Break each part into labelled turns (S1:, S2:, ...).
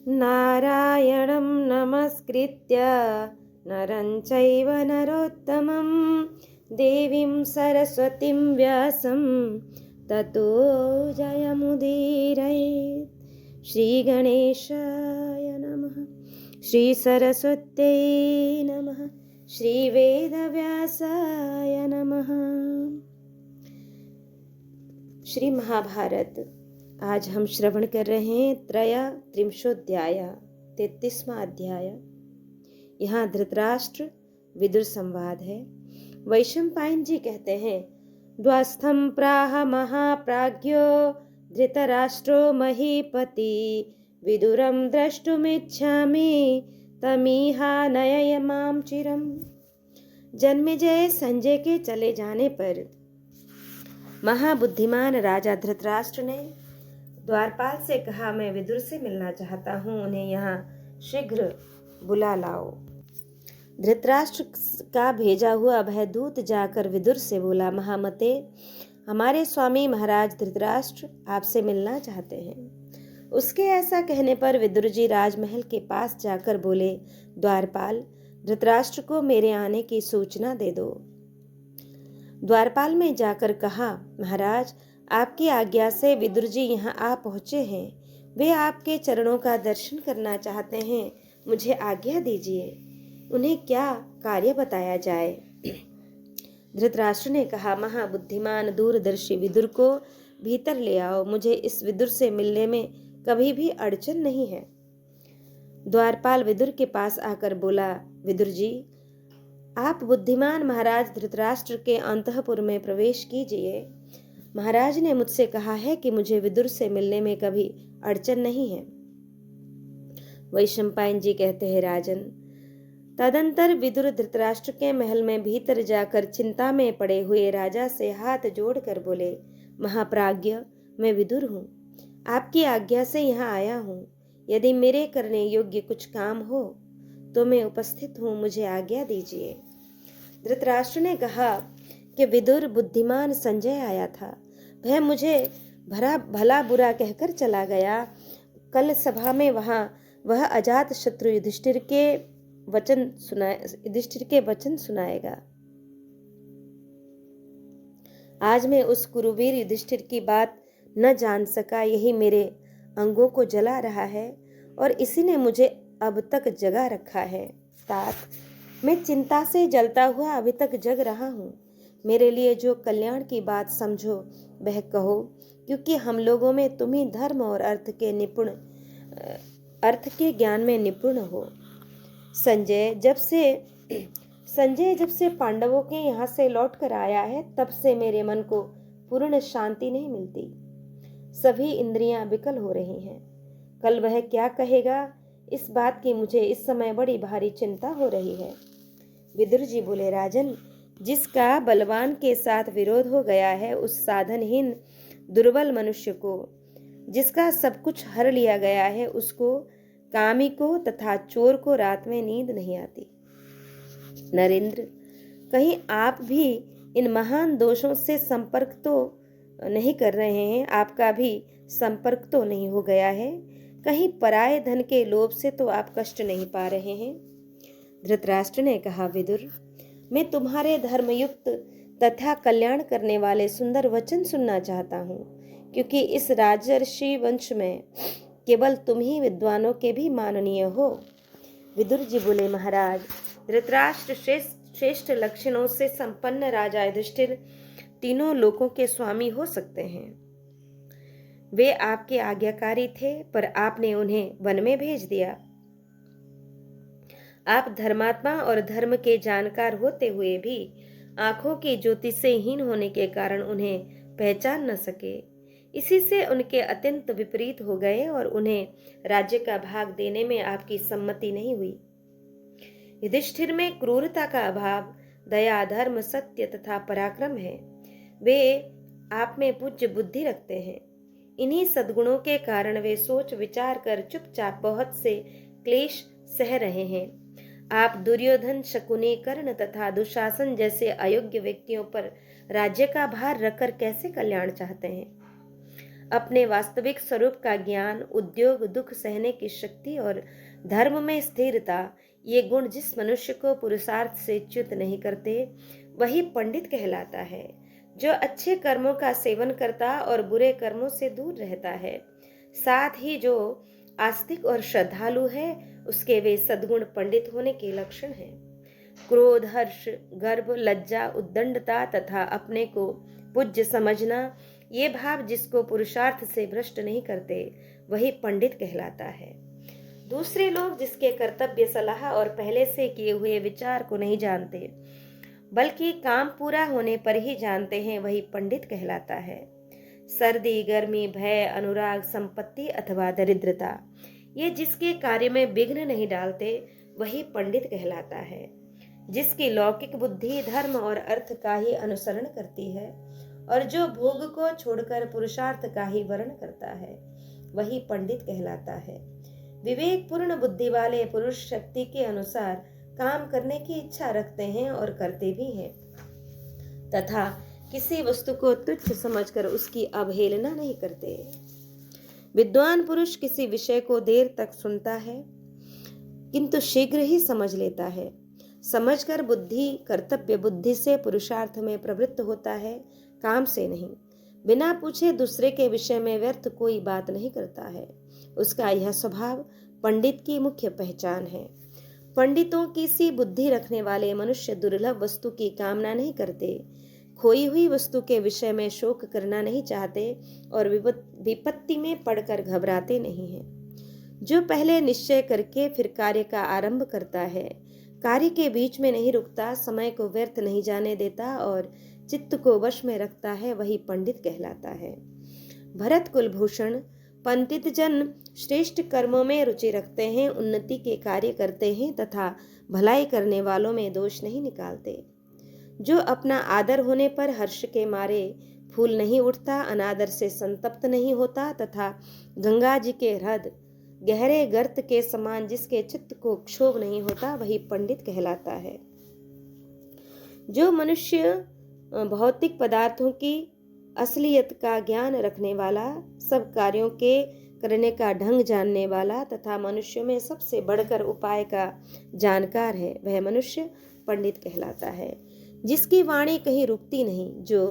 S1: नारायणं नमस्कृत्य नरं चैव नरोत्तमं देवीं सरस्वतीं व्यासं ततो जयमुदीरयेत्। श्रीगणेशाय नमः। श्रीसरस्वत्यै नमः। श्रीवेदव्यासाय नमः। श्री महाभारत आज हम श्रवण कर रहे हैं त्रिंशोध्याय 33वां अध्याय। यहाँ धृतराष्ट्र विदुर संवाद है। वैशंपायन जी कहते हैं, द्वास्थं प्राह महाप्राज्ञो धृतराष्ट्रो महीपति विदुरं द्रष्टुमिच्छामि तमीहानय मां चिरम। जन्मेजय संजय के चले जाने पर महाबुद्धिमान राजा धृतराष्ट्र ने द्वारपाल से कहा, मैं विदुर से मिलना चाहता हूँ, उन्हें यहाँ शीघ्र बुला लाओ। धृतराष्ट्र का भेजा हुआ अभयदूत जाकर विदुर से बोला, महामते, हमारे स्वामी महाराज धृतराष्ट्र आपसे मिलना चाहते हैं। उसके ऐसा कहने पर विदुर जी राजमहल के पास जाकर बोले, द्वारपाल, धृतराष्ट्र को मेरे आने की सूचना दे दो। द्वारपाल में जाकर कहा, महाराज, आपकी आज्ञा से विदुर जी यहाँ आ पहुँचे हैं। वे आपके चरणों का दर्शन करना चाहते हैं। मुझे आज्ञा दीजिए, उन्हें क्या कार्य बताया जाए। धृतराष्ट्र ने कहा, महाबुद्धिमान दूरदर्शी विदुर को भीतर ले आओ। मुझे इस विदुर से मिलने में कभी भी अड़चन नहीं है। द्वारपाल विदुर के पास आकर बोला, विदुर जी, आप बुद्धिमान महाराज धृतराष्ट्र के अंतःपुर में प्रवेश कीजिए। महाराज ने मुझसे कहा है कि मुझे विदुर से मिलने में कभी अड़चन नहीं है। वैशंपायन जी कहते हैं, राजन, तदंतर विदुर धृतराष्ट्र के महल में भीतर जाकर चिंता में पड़े हुए राजा से हाथ जोड़कर बोले, महाप्राज्ञ, मैं विदुर हूँ, आपकी आज्ञा से यहाँ आया हूँ। यदि मेरे करने योग्य कुछ काम हो तो मैं उपस्थित हूँ, मुझे आज्ञा दीजिए। धृतराष्ट्र ने कहा कि विदुर बुद्धिमान संजय आया था। वह मुझे भला बुरा कहकर चला गया। कल सभा में वह अजात शत्रु युधिष्ठिर के वचन सुनाएगा। आज मैं उस कुरुवीर युधिष्ठिर की बात न जान सका, यही मेरे अंगों को जला रहा है और इसी ने मुझे अब तक जगा रखा है। तात, मैं चिंता से जलता हुआ अभी तक जग रहा हूँ। मेरे लिए जो कल्याण की बात समझो वह कहो, क्योंकि हम लोगों में तुम ही धर्म और अर्थ के ज्ञान में निपुण हो। संजय जब से पांडवों के यहाँ से लौट कर आया है, तब से मेरे मन को पूर्ण शांति नहीं मिलती। सभी इंद्रियां विकल हो रही हैं। कल वह क्या कहेगा, इस बात की मुझे इस समय बड़ी भारी चिंता हो रही है। विदुर जी बोले, राजन, जिसका बलवान के साथ विरोध हो गया है, उस साधनहीन दुर्बल मनुष्य को, जिसका सब कुछ हर लिया गया है, उसको, कामी को तथा चोर को रात में नींद नहीं आती। नरेंद्र, कहीं आप भी इन महान दोषों से संपर्क तो नहीं कर रहे हैं? आपका भी संपर्क तो नहीं हो गया है? कहीं पराये धन के लोभ से तो आप कष्ट नहीं पा रहे हैं? धृतराष्ट्र ने कहा, विदुर, मैं तुम्हारे धर्मयुक्त तथा कल्याण करने वाले सुंदर वचन सुनना चाहता हूँ, क्योंकि इस राजर्षि वंश में केवल तुम ही विद्वानों के भी माननीय हो। विदुर जी बोले, महाराज, धृतराष्ट्र श्रेष्ठ लक्षणों से संपन्न राजा युधिष्ठिर तीनों लोकों के स्वामी हो सकते हैं। वे आपके आज्ञाकारी थे, पर आपने उन्हें वन में भेज दिया। आप धर्मात्मा और धर्म के जानकार होते हुए भी आंखों की ज्योति से हीन होने के कारण उन्हें पहचान न सके। इसी से उनके अत्यंत विपरीत हो गए और उन्हें राज्य का भाग देने में आपकी सम्मति नहीं हुई। युधिष्ठिर में क्रूरता का अभाव, दया, धर्म, सत्य तथा पराक्रम है। वे आप में पूज्य बुद्धि रखते हैं। इन्हीं सद्गुणों के कारण वे सोच विचार कर चुपचाप बहुत से क्लेश सह रहे हैं। आप दुर्योधन, शकुनी, कर्ण तथा दुशासन जैसे अयोग्य व्यक्तियों पर राज्य का भार रखकर कैसे कल्याण चाहते हैं? अपने वास्तविक स्वरूप का ज्ञान, उद्योग, दुख सहने की शक्ति और धर्म में स्थिरता, ये गुण जिस मनुष्य को पुरुषार्थ से च्युत नहीं करते, वही पंडित कहलाता है। जो अच्छे कर्मों का सेवन करता और बुरे कर्मों से दूर रहता है, साथ ही जो आस्तिक और श्रद्धालु है, उसके वे सद्गुण पंडित होने के लक्षण हैं। क्रोध, हर्ष, गर्व, लज्जा, उद्दंडता तथा अपने को पूज्य समझना, ये भाव जिसको पुरुषार्थ से भ्रष्ट नहीं करते, वही पंडित कहलाता है। दूसरे लोग जिसके कर्तव्य, सलाह और पहले से किए हुए विचार को नहीं जानते, बल्कि काम पूरा होने पर ही जानते हैं, वही पंडित कहलाता है। सर्दी, गर्मी, भय, अनुराग, संपत्ति अथवा दरिद्रता, ये जिसके कार्य में विघ्न नहीं डालते, वही पंडित कहलाता है। जिसकी लौकिक बुद्धि धर्म और अर्थ का ही अनुसरण करती है और जो भोग को छोड़कर पुरुषार्थ का ही वर्ण करता है, वही पंडित कहलाता है। विवेक पूर्ण बुद्धि वाले पुरुष शक्ति के अनुसार काम करने की इच्छा रखते हैं और करते भी हैं, तथा किसी वस्तु को तुच्छ समझकर उसकी अवहेलना नहीं करते। विद्वान पुरुष किसी विषय को देर तक सुनता है, किंतु शीघ्र ही समझ लेता है। समझकर बुद्धि कर्तव्य बुद्धि से पुरुषार्थ में प्रवृत्त होता है, काम से नहीं। बिना पूछे दूसरे के विषय में व्यर्थ कोई बात नहीं करता है। उसका यह स्वभाव पंडित की मुख्य पहचान है। पंडितों की सी बुद्धि रखने वाले मनुष्य दुर्लभ वस्तु की कामना नहीं करते, खोई हुई वस्तु के विषय में शोक करना नहीं चाहते और विपत्ति में पड़कर घबराते नहीं हैं। जो पहले निश्चय करके फिर कार्य का आरंभ करता है, कार्य के बीच में नहीं रुकता, समय को व्यर्थ नहीं जाने देता और चित्त को वश में रखता है, वही पंडित कहलाता है। भरत कुलभूषण, पंडित जन श्रेष्ठ कर्मों में रुचि रखते हैं, उन्नति के कार्य करते हैं तथा भलाई करने वालों में दोष नहीं निकालते। जो अपना आदर होने पर हर्ष के मारे फूल नहीं उठता, अनादर से संतप्त नहीं होता तथा गंगा जी के हृदय गहरे गर्त के समान जिसके चित्त को क्षोभ नहीं होता, वही पंडित कहलाता है। जो मनुष्य भौतिक पदार्थों की असलियत का ज्ञान रखने वाला, सब कार्यों के करने का ढंग जानने वाला तथा मनुष्यों में सबसे बढ़कर उपाय का जानकार है, वह मनुष्य पंडित कहलाता है। जिसकी वाणी कहीं रुकती नहीं, जो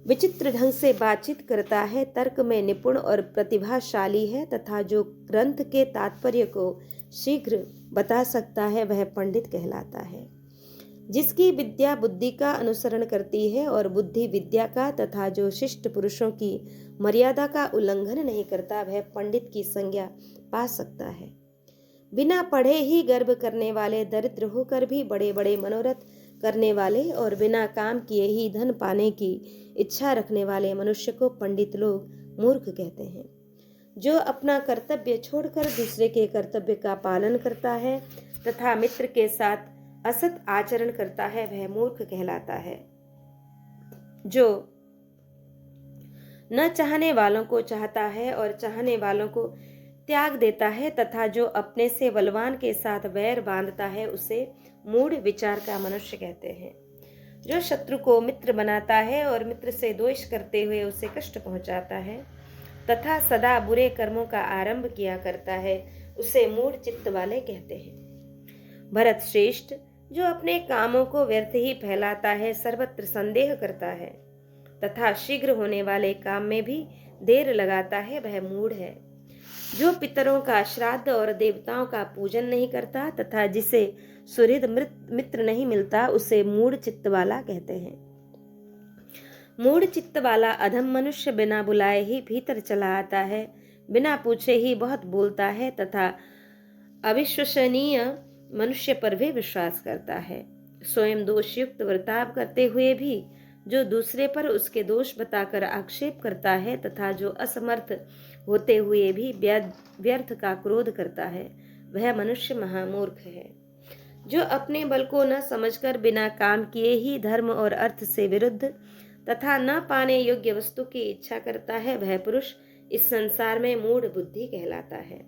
S1: विचित्र ढंग से बातचीत करता है, तर्क में निपुण और प्रतिभाशाली है तथा जो ग्रंथ के तात्पर्य को शीघ्र बता सकता है, वह पंडित कहलाता है। जिसकी विद्या बुद्धि का अनुसरण करती है और बुद्धि विद्या का तथा जो शिष्ट पुरुषों की मर्यादा का उल्लंघन नहीं करता, वह पंडित की संज्ञा पा सकता है। बिना पढ़े ही गर्व करने वाले, दरिद्र होकर भी बड़े बड़े मनोरथ करने वाले और बिना काम किए ही धन पाने की इच्छा रखने वाले मनुष्य को पंडित लोग मूर्ख कहते हैं। जो अपना कर्तव्य छोड़कर दूसरे के कर्तव्य का पालन करता है तथा मित्र के साथ असत आचरण करता है, वह मूर्ख कहलाता है। जो न चाहने वालों को चाहता है और चाहने वालों को त्याग देता है तथा जो अपने से बलवान के साथ वैर बांधता है, उसे मूढ़ विचार का मनुष्य कहते हैं। जो शत्रु को मित्र बनाता है और मित्र से द्वेष करते हुए उसे कष्ट पहुंचाता है तथा सदा बुरे कर्मों का आरंभ किया करता है, उसे मूढ़ चित्त वाले कहते हैं। भरत श्रेष्ठ, जो अपने कामों को व्यर्थ ही फैलाता है, सर्वत्र संदेह करता है तथा शीघ्र होने वाले काम में भी देर लगाता है, वह मूढ़ है। जो पितरों का श्राद्ध और देवताओं का पूजन नहीं करता तथा जिसे सुहृद मित्र नहीं मिलता, उसे मूढ़ चित्त वाला कहते हैं। मूढ़ चित्त वाला अधम मनुष्य बिना बुलाए ही भीतर चला आता है, बिना पूछे ही बहुत बोलता है तथा अविश्वसनीय मनुष्य पर भी विश्वास करता है। स्वयं दोषयुक्त वर्ताव करते हुए भी जो दूसरे पर उसके दोष बताकर आक्षेप करता है तथा जो असमर्थ होते हुए भी व्यर्थ का क्रोध करता है, वह मनुष्य महामूर्ख है। जो अपने बल को न समझकर बिना काम किए ही धर्म और अर्थ से विरुद्ध तथा न पाने योग्य वस्तु की इच्छा करता है, वह पुरुष इस संसार में मूढ़ बुद्धि कहलाता है।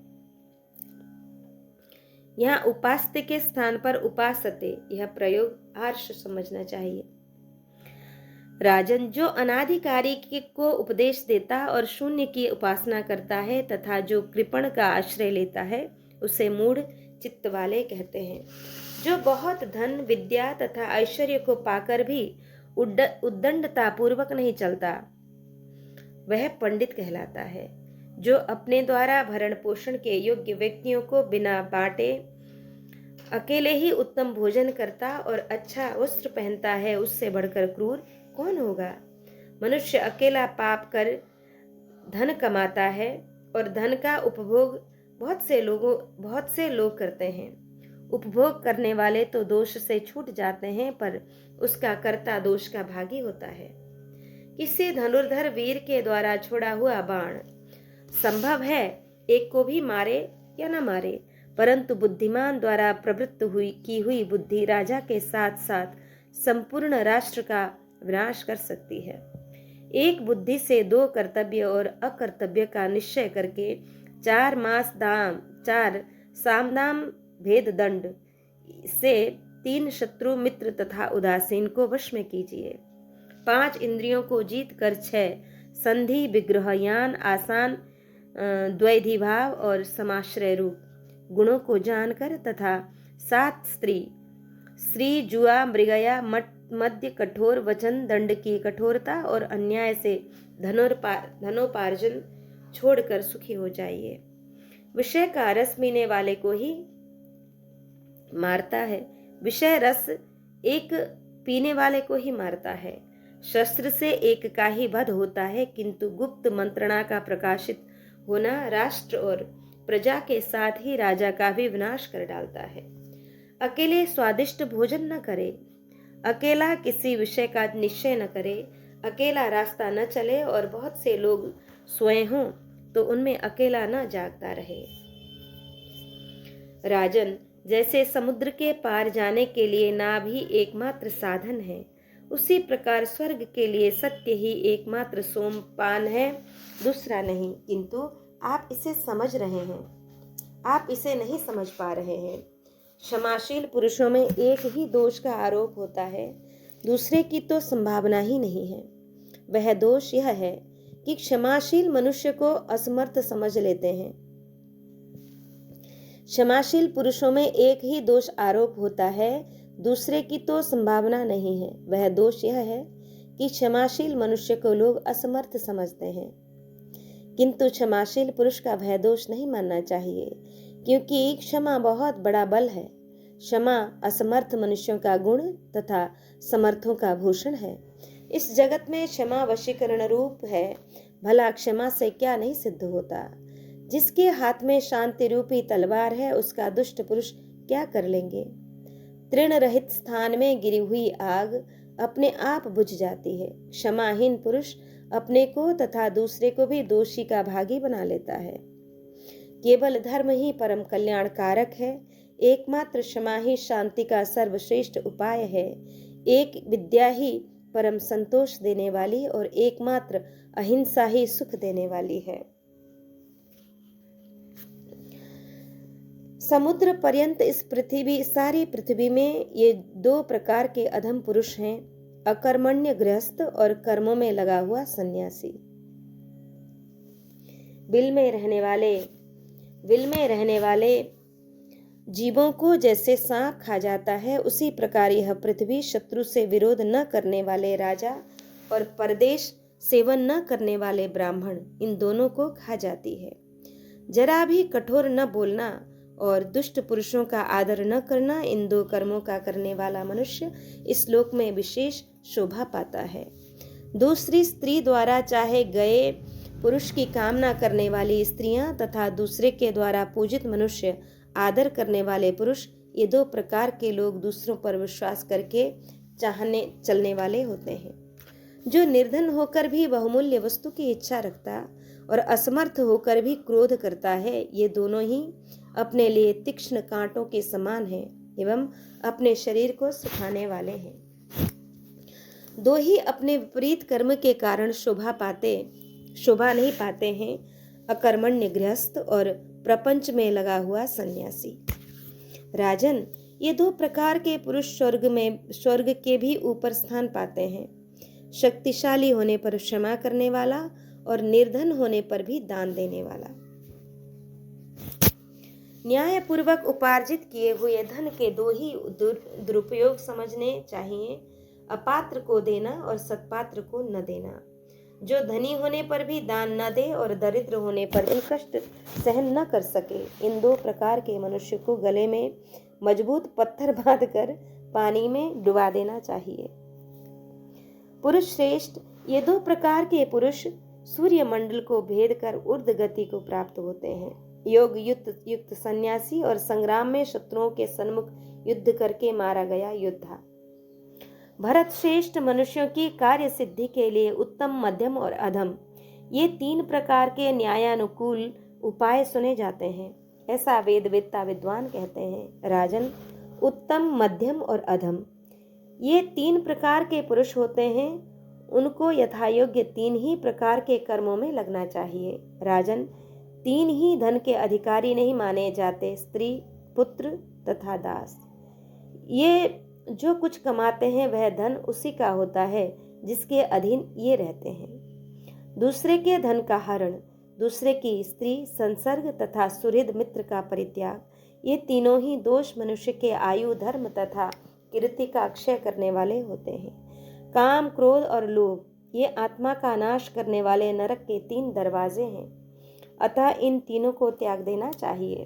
S1: यहाँ उपास्ते के स्थान पर उपासते, यह प्रयोग आर्ष समझना चाहिए। राजन, जो अनाधिकारी को उपदेश देता और शून्य की उपासना करता है तथा जो कृपण का आश्रय लेता है, उसे मूढ़ चित्त वाले कहते हैं। जो बहुत धन, विद्या तथा ऐश्वर्य को पाकर भी उद्दंडता पूर्वक नहीं चलता, वह पंडित कहलाता है। जो अपने द्वारा भरण पोषण के योग्य व्यक्तियों को बिना बांटे अकेले ही उत्तम भोजन करता और अच्छा वस्त्र पहनता है, उससे बढ़कर क्रूर कौन होगा। मनुष्य अकेला पाप कर धन कमाता है और धन का उपभोग बहुत से लोग करते हैं। उपभोग करने वाले तो दोष से छूट जाते हैं, पर उसका कर्ता दोष का भागी होता है। किसी धनुर्धर वीर के द्वारा छोड़ा हुआ बाण संभव है एक को भी मारे या न मारे, परंतु बुद्धिमान द्वारा प्रवृत्त की हुई बुद्धि राजा के साथ साथ संपूर्ण राष्ट्र का विनाश कर सकती है। एक बुद्धि से 2 कर्तव्य और अकर्तव्य का निश्चय करके 4 सामदान भेद दंड से 3 शत्रु, मित्र तथा उदासीन को वश में कीजिए। 5 इंद्रियों को जीत कर 6 संधि, विग्रह, यान, आसान, द्वैधिभाव और समाश्रय रूप गुणों को जानकर तथा 7 स्त्री, जुआ, मृगया, मध्य, कठोर वचन, दंड की कठोरता और अन्याय से धनोपार्जन छोड़कर सुखी हो जाइए। विषय का रस पीने वाले को ही मारता है, विषय रस एक पीने वाले को ही मारता है। शस्त्र से एक का ही वध होता है, किंतु गुप्त मंत्रणा का प्रकाशित होना राष्ट्र और प्रजा के साथ ही राजा का भी विनाश कर डालता है। अकेले स्वादिष्ट भोजन न करे, अकेला किसी विषय का निश्चय न करे, अकेला रास्ता न चले और बहुत से लोग सोए हों तो उनमें अकेला न जागता रहे। राजन, जैसे समुद्र के पार जाने के लिए नाव ही एकमात्र साधन है, उसी प्रकार स्वर्ग के लिए सत्य ही एकमात्र सोमपान है, दूसरा नहीं। किंतु आप इसे समझ रहे हैं, आप इसे नहीं समझ पा रहे हैं। क्षमाशील पुरुषों में एक ही दोष का आरोप होता है, दूसरे की तो संभावना ही नहीं है। वह दोष यह है कि क्षमाशील मनुष्य को असमर्थ समझ लेते हैं। क्षमाशील पुरुषों में एक ही दोष आरोप होता है, दूसरे की तो संभावना नहीं है। वह दोष यह है कि क्षमाशील मनुष्य को लोग असमर्थ समझते हैं, किंतु क्षमाशील पुरुष का वह दोष नहीं मानना चाहिए, क्योंकि क्षमा बहुत बड़ा बल है। क्षमा असमर्थ मनुष्यों का गुण तथा समर्थों का भूषण है। इस जगत में क्षमा वशीकरण रूप है। भला क्षमा से क्या नहीं सिद्ध होता। जिसके हाथ में शांति रूपी तलवार है, उसका दुष्ट पुरुष क्या कर लेंगे। तृण रहित स्थान में गिरी हुई आग अपने आप बुझ जाती है। क्षमाहीन पुरुष अपने को तथा दूसरे को भी दोषी का भागी बना लेता है। केवल धर्म ही परम कल्याण कारक है। एकमात्र क्षमा ही शांति का सर्वश्रेष्ठ उपाय है। एक विद्या ही परम संतोष देने वाली और एकमात्र अहिंसा ही सुख देने वाली है। समुद्र पर्यंत इस सारी पृथ्वी में ये 2 प्रकार के अधम पुरुष हैं, अकर्मण्य गृहस्थ और कर्मों में लगा हुआ सन्यासी। बिल में रहने वाले जीवों को जैसे सांप खा जाता है, उसी प्रकार यह पृथ्वी शत्रु से विरोध न करने वाले राजा और परदेश सेवन न करने वाले ब्राह्मण, इन दोनों को खा जाती है। जरा भी कठोर न बोलना और दुष्ट पुरुषों का आदर न करना, इन 2 कर्मों का करने वाला मनुष्य इस लोक में विशेष शोभा पाता है। दूसरी स्त्री द्वारा चाहे गए पुरुष की कामना करने वाली स्त्रियां तथा दूसरे के द्वारा पूजित मनुष्य आदर करने वाले पुरुष, ये 2 प्रकार के लोग दूसरों पर विश्वास करके चाहने चलने वाले होते हैं। जो निर्धन होकर भी बहुमूल्य वस्तु की इच्छा रखता और असमर्थ होकर भी क्रोध करता है, ये दोनों ही अपने लिए तीक्ष्ण कांटों के समान हैं एवं अपने शरीर को सुखाने वाले हैं। 2 ही अपने विपरीत कर्म के कारण शोभा नहीं पाते हैं, अकर्मण्य गृहस्थ और प्रपंच में लगा हुआ सन्यासी। राजन, ये 2 प्रकार के पुरुष स्वर्ग के भी ऊपर स्थान पाते हैं। शक्तिशाली होने पर क्षमा करने वाला और निर्धन होने पर भी दान देने वाला। न्यायपूर्वक उपार्जित किए हुए धन के दो ही दुरुपयोग समझने चाहिए, अपात्र को देना और सत्पात्र को न देना। जो धनी होने पर भी दान न दे और दरिद्र होने पर भी कष्ट सहन न कर सके, इन दो प्रकार के मनुष्य को गले में मजबूत पत्थर बांधकर पानी में डुबा देना चाहिए। पुरुष श्रेष्ठ, ये दो प्रकार के पुरुष सूर्य मंडल को भेद कर ऊर्ध्व गति को प्राप्त होते हैं। योग युक्त सन्यासी और संग्राम में शत्रुओं के सन्मुख युद्ध करके मारा गया योद्धा। भरत श्रेष्ठ, मनुष्यों की कार्य सिद्धि के लिए उत्तम, मध्यम और अधम, ये तीन प्रकार के न्यायानुकूल उपाय सुने जाते हैं, ऐसा वेदवेत्ता विद्वान कहते हैं। राजन, उत्तम, मध्यम और अधम, ये तीन प्रकार के पुरुष होते हैं, उनको यथायोग्य तीन ही प्रकार के कर्मों में लगना चाहिए। राजन, तीन ही धन के अधिकारी नहीं माने जाते, स्त्री, पुत्र तथा दास। ये जो कुछ कमाते हैं वह धन उसी का होता है जिसके अधीन ये रहते हैं। दूसरे के धन का हरण, दूसरे की स्त्री, संसर्ग तथा सुहृद मित्र का परित्याग, ये तीनों ही दोष मनुष्य के आयु, धर्म तथा कीर्ति का क्षय करने वाले होते हैं। काम, क्रोध और लोभ, ये आत्मा का नाश करने वाले नरक के तीन दरवाजे हैं, अतः इन तीनों को त्याग देना चाहिए।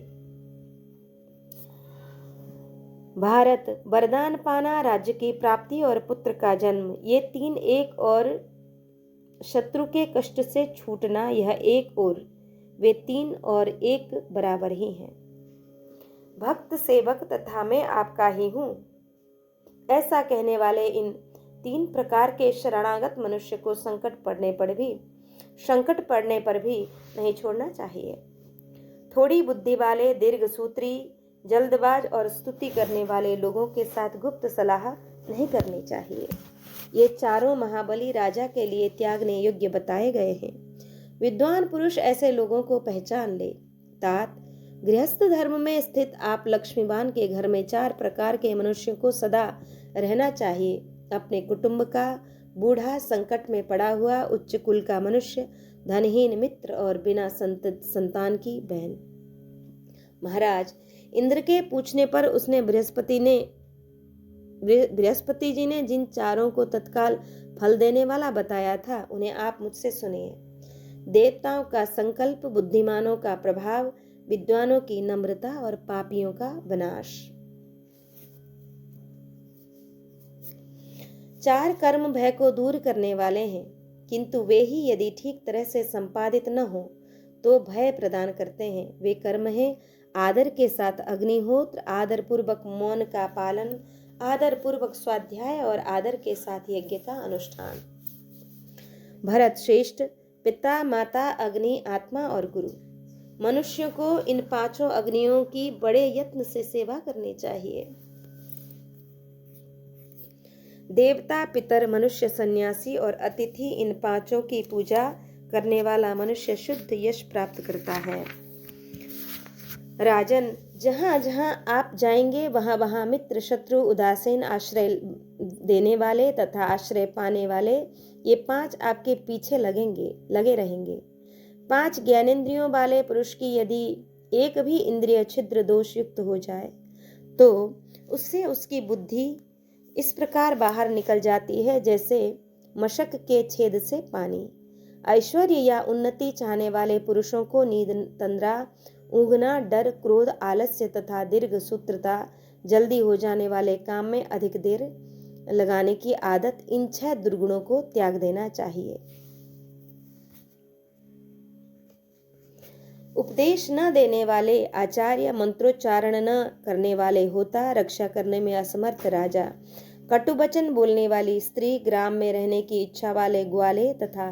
S1: भारत, वरदान पाना, राज्य की प्राप्ति और पुत्र का जन्म, ये तीन एक और शत्रु के कष्ट से छूटना यह एक और, वे तीन और एक बराबर ही हैं। भक्त, सेवक तथा मैं आपका ही हूँ, ऐसा कहने वाले इन तीन प्रकार के शरणागत मनुष्य को संकट पड़ने पर भी नहीं छोड़ना चाहिए। थोड़ी बुद्धि वाले, दीर्घसूत्री, जल्दबाज और स्तुति करने वाले लोगों के साथ गुप्त सलाह नहीं करनी चाहिए। ये चारों महाबली राजा के लिए त्यागने योग्य बताए गए हैं। विद्वान पुरुष ऐसे लोगों को पहचान ले। तात, गृहस्थ धर्म में स्थित आप लक्ष्मीवान के घर में चार प्रकार के मनुष्यों को सदा रहना चाहिए। अपने कुटुंब का बूढ़ा, संकट में पड़ा हुआ, उच्च कुल का मनुष्य, धनहीन मित्र और बिना संतान की बहन। महाराज, इंद्र के पूछने पर उसने बृहस्पति जी ने जिन चारों को तत्काल फल देने वाला बताया था, उन्हें आप मुझसे सुनिए। देवताओं का संकल्प, बुद्धिमानों का प्रभाव, विद्वानों की नम्रता और पापियों का विनाश। चार कर्म भय को दूर करने वाले हैं, किंतु वे ही यदि ठीक तरह से संपादित न हो तो भय प्रदान करते हैं। वे कर्म हैं आदर के साथ अग्निहोत्र, आदर पूर्वक मौन का पालन, आदर पूर्वक स्वाध्याय और आदर के साथ यज्ञ का अनुष्ठान। भरत श्रेष्ठ, पिता, माता, अग्नि, आत्मा और गुरु, मनुष्यों को इन पांचों अग्नियों की बड़े यत्न से सेवा करनी चाहिए। देवता, पितर, मनुष्य, सन्यासी और अतिथि, इन पांचों की पूजा करने वाला मनुष्य शुद्ध यश प्राप्त करता है। राजन, जहाँ जहाँ आप जाएंगे वहाँ वहाँ मित्र, शत्रु, उदासीन, आश्रय देने वाले तथा आश्रय पाने वाले, ये पांच आपके पीछे लगे रहेंगे। पांच ज्ञानेंद्रियों वाले पुरुष की यदि एक भी इंद्रिय छिद्र दोष युक्त हो जाए तो उससे उसकी बुद्धि इस प्रकार बाहर निकल जाती है जैसे मशक के छेद से पानी। ऐश्वर्य या उन्नति चाहने वाले पुरुषों को नींद, तंद्रा, ऊँघना, डर, क्रोध, आलस्य तथा दीर्घ सूत्रता, जल्दी हो जाने वाले काम में अधिक देर लगाने की आदत, इन 6 दुर्गुणों को त्याग देना चाहिए। उपदेश न देने वाले आचार्य, मंत्रोच्चारण न करने वाले होता, रक्षा करने में असमर्थ राजा, कटु वचन बोलने वाली स्त्री, ग्राम में रहने की इच्छा वाले ग्वाले तथा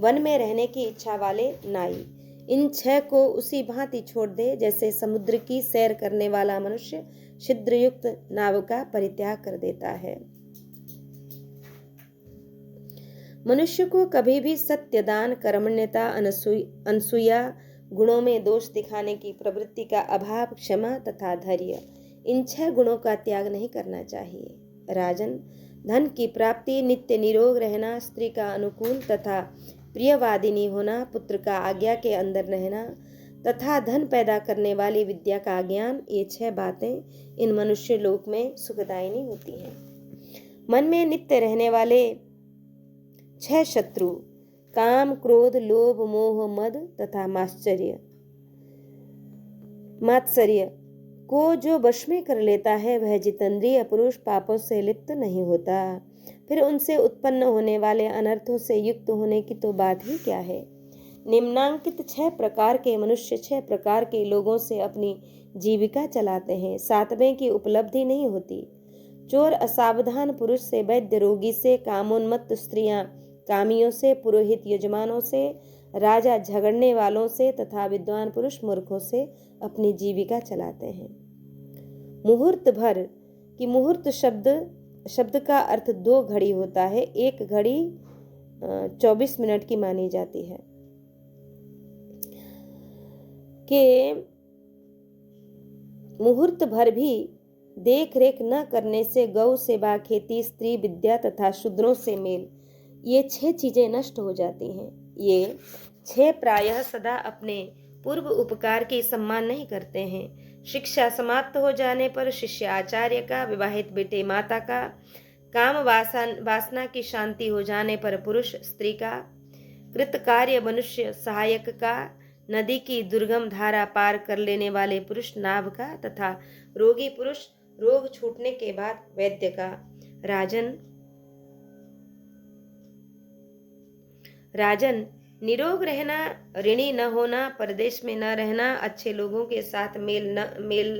S1: वन में रहने की इच्छा वाले नाई, इन 6 को उसी भांति छोड़ दे जैसे समुद्र की सैर करने वाला मनुष्य छिद्रयुक्त नाव का परित्याग कर देता है। मनुष्य को कभी भी सत्य, दान, कर्मण्यता, अनसूया, गुणों में दोष दिखाने की प्रवृत्ति का अभाव, क्षमा तथा धैर्य, इन 6 गुणों का त्याग नहीं करना चाहिए। राजन, धन की प्राप्ति, नित्य निरोग रहना, स्त्री का अनुकूल तथा प्रियवादिनी होना, पुत्र का आज्ञा के अंदर रहना तथा धन पैदा करने वाली विद्या का ज्ञान, ये 6 बातें इन मनुष्य लोक में सुखदायिनी होती हैं। मन में नित्य रहने वाले 6 शत्रु काम, क्रोध, लोभ, मोह, मद तथा मात्सर्य को जो वश में कर लेता है, वह जितेंद्रिय पुरुष पापों से लिप्त नहीं होता। फिर उनसे उत्पन्न होने वाले अनर्थों से युक्त होने की तो बात ही क्या है। निम्नांकित 6 प्रकार के मनुष्य 6 प्रकार के लोगों से अपनी जीविका चलाते हैं। 7वें की उपलब्धि नहीं होती। चोर असावधान पुरुष से, वैद्य रोगी से, कामोन्मत्त स्त्रियां कामियों से, पुरोहित यजमानों से, राजा झगड़ने वालों से तथा विद्वान पुरुष मूर्खों से अपनी जीविका चलाते हैं। मुहूर्त भर की मुहूर्त शब्द का अर्थ 2 घड़ी होता है। 1 घड़ी 24 मिनट की मानी जाती है। के मुहूर्त भर भी देख रेख न करने से गौ सेवा, खेती, स्त्री विद्या तथा शूद्रों से मेल, ये 6 चीजें नष्ट हो जाती हैं। ये 6 प्रायः सदा अपने पूर्व उपकार की सम्मान नहीं करते हैं। शिक्षा समाप्त हो जाने पर शिष्य आचार्य का, विवाहित बेटे माता का, काम वासना की शांति हो जाने पर पुरुष स्त्री का, कृतकार्य मनुष्य सहायक का, नदी की दुर्गम धारा पार कर लेने वाले पुरुष नाव का तथा रोगी पुरुष रोग छूटने के बाद वैद्य का। राजन, निरोग रहना, ऋणी न होना, परदेश में न रहना, अच्छे लोगों के साथ मेल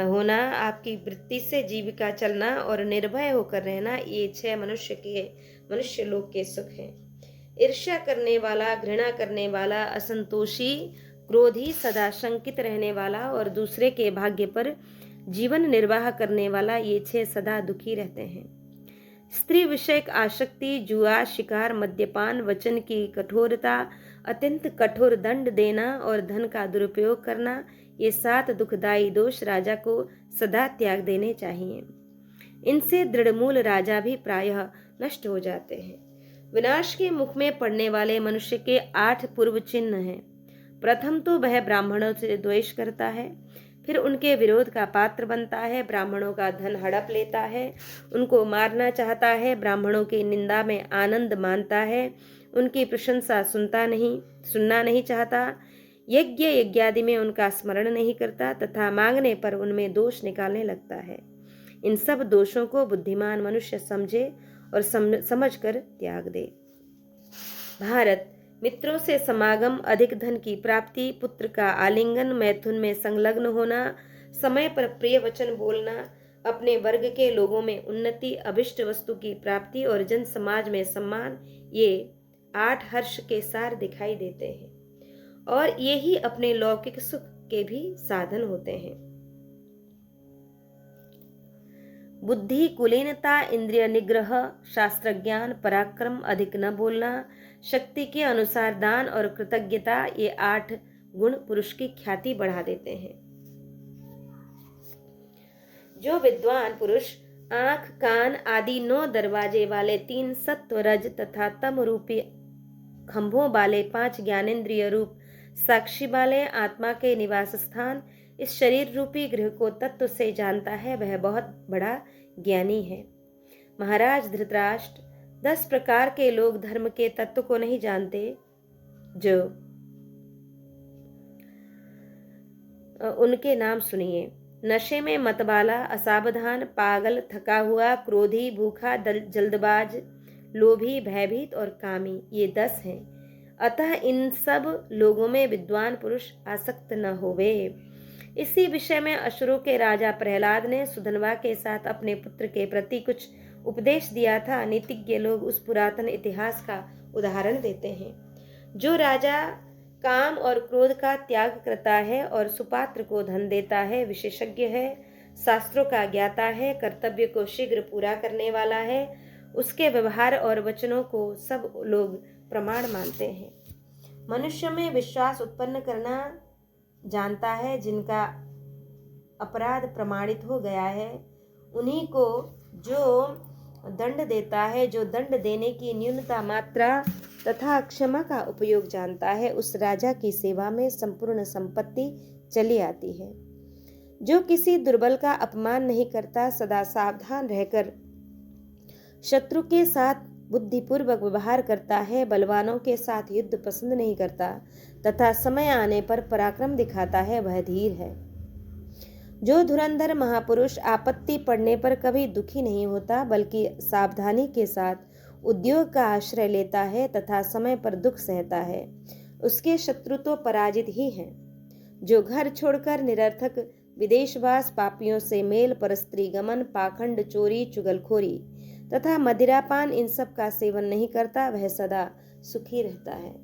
S1: होना, आपकी वृत्ति से जीविका चलना और निर्भय होकर रहना, ये 6 मनुष्य लोक के सुख हैं। ईर्ष्या करने वाला, घृणा करने वाला, असंतोषी, क्रोधी, सदा शंकित रहने वाला और दूसरे के भाग्य पर जीवन निर्वाह करने वाला, ये 6 सदा दुखी रहते हैं। स्त्री विषयक आसक्ति, जुआ, शिकार, मद्यपान, वचन की कठोरता, अत्यंत कठोर दंड देना और धन का दुरुपयोग करना, ये 7 दुखदायी दोष राजा को सदा त्याग देने चाहिए। इनसे दृढ़मूल राजा भी प्रायः नष्ट हो जाते हैं। विनाश के मुख में पड़ने वाले मनुष्य के 8 पूर्व चिन्ह हैं। प्रथम तो वह ब्राह्मणों से द्वेष करता है, फिर उनके विरोध का पात्र बनता है, ब्राह्मणों का धन हड़प लेता है, उनको मारना चाहता है, ब्राह्मणों की निंदा में आनंद मानता है, उनकी प्रशंसा सुनना नहीं चाहता, यज्ञ यज्ञादि में उनका स्मरण नहीं करता तथा मांगने पर उनमें दोष निकालने लगता है। इन सब दोषों को बुद्धिमान मनुष्य समझे और समझकर त्याग दे। भारत, मित्रों से समागम, अधिक धन की प्राप्ति, पुत्र का आलिंगन, मैथुन में संलग्न होना, समय पर प्रिय वचन बोलना, अपने वर्ग के लोगों में उन्नति, अभिष्ट वस्तु की प्राप्ति और जन समाज में सम्मान, ये 8 हर्ष के सार दिखाई देते हैं और ये ही अपने लौकिक सुख के भी साधन होते हैं। बुद्धि, कुलीनता, इंद्रिय निग्रह, शास्त्र ज्ञान, पराक्रम, अधिक न बोलना, शक्ति के अनुसार दान और कृतज्ञता, ये 8 गुण पुरुष की ख्याति बढ़ा देते हैं। जो विद्वान पुरुष आंख, कान आदि 9 दरवाजे वाले 3 सत्व, रज तथा तम रूपी खंभों वाले 5 ज्ञानेंद्रिय रूप साक्षी वाले आत्मा के निवास स्थान, इस शरीर रूपी गृह को तत्व से जानता है, वह बहुत बड़ा ज्ञानी है। महाराज धृतराष्ट्र, 10 प्रकार के लोग धर्म के तत्व को नहीं जानते, जो उनके नाम सुनिए। नशे में मतवाला, असावधान, पागल, थका हुआ, क्रोधी, भूखा, जल्दबाज, लोभी, भयभीत और कामी, ये 10 हैं। अतः इन सब लोगों में विद्वान पुरुष आसक्त न होवे। इसी विषय में असुरों के राजा प्रहलाद ने सुधनवा के साथ अपने पुत्र के प्रति कुछ उपदेश दिया था। नीतिज्ञ लोग उस पुरातन इतिहास का उदाहरण देते हैं। जो राजा काम और क्रोध का त्याग करता है और सुपात्र को धन देता है, विशेषज्ञ है, शास्त्रों का ज्ञाता है, कर्तव्य को शीघ्र पूरा करने वाला है, उसके व्यवहार और वचनों को सब लोग प्रमाण मानते हैं। मनुष्य में विश्वास उत्पन्न करना जानता है, जिनका अपराध प्रमाणित हो गया है, उन्हीं को जो दंड देता है। जो दंड देने की न्यूनता मात्रा तथा क्षमा का उपयोग जानता है, उस राजा की सेवा में संपूर्ण संपत्ति चली आती है। जो किसी दुर्बल का अपमान नहीं करता, सदा सावधान रहकर शत्रु के साथ बुद्धिपूर्वक व्यवहार करता है, बलवानों के साथ युद्ध पसंद नहीं करता तथा समय आने पर पराक्रम दिखाता है, वह धीर है। जो धुरंधर महापुरुष आपत्ति पड़ने पर कभी दुखी नहीं होता, बल्कि सावधानी के साथ उद्योग का आश्रय लेता है तथा समय पर दुख सहता है, उसके शत्रु तो पराजित ही हैं। जो घर छोड़कर निरर्थक विदेशवास, पापियों से मेल, परस्त्री गमन, पाखंड, चोरी, चुगलखोरी तथा मदिरापान, इन सब का सेवन नहीं करता, वह सदा सुखी रहता है।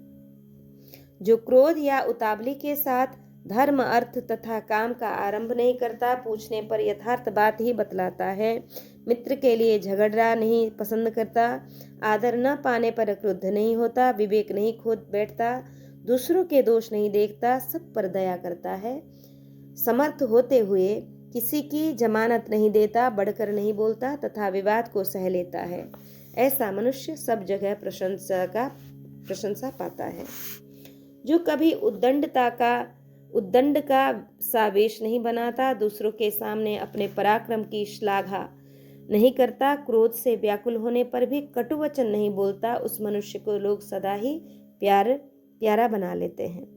S1: जो क्रोध या उतावली के साथ धर्म, अर्थ तथा काम का आरंभ नहीं करता, पूछने पर यथार्थ बात ही बतलाता है, मित्र के लिए झगड़ा नहीं पसंद करता, आदर न पाने पर क्रुद्ध नहीं होता, विवेक नहीं खो बैठता, दूसरों के दोष नहीं देखता, सब पर दया करता है, समर्थ होते हुए किसी की जमानत नहीं देता, बढ़कर नहीं बोलता तथा विवाद को सह लेता है, ऐसा मनुष्य सब जगह प्रशंसा पाता है। जो कभी उद्दंड का सावेश नहीं बनाता, दूसरों के सामने अपने पराक्रम की श्लाघा नहीं करता, क्रोध से व्याकुल होने पर भी कटु वचन नहीं बोलता, उस मनुष्य को लोग सदा ही प्यारा बना लेते हैं।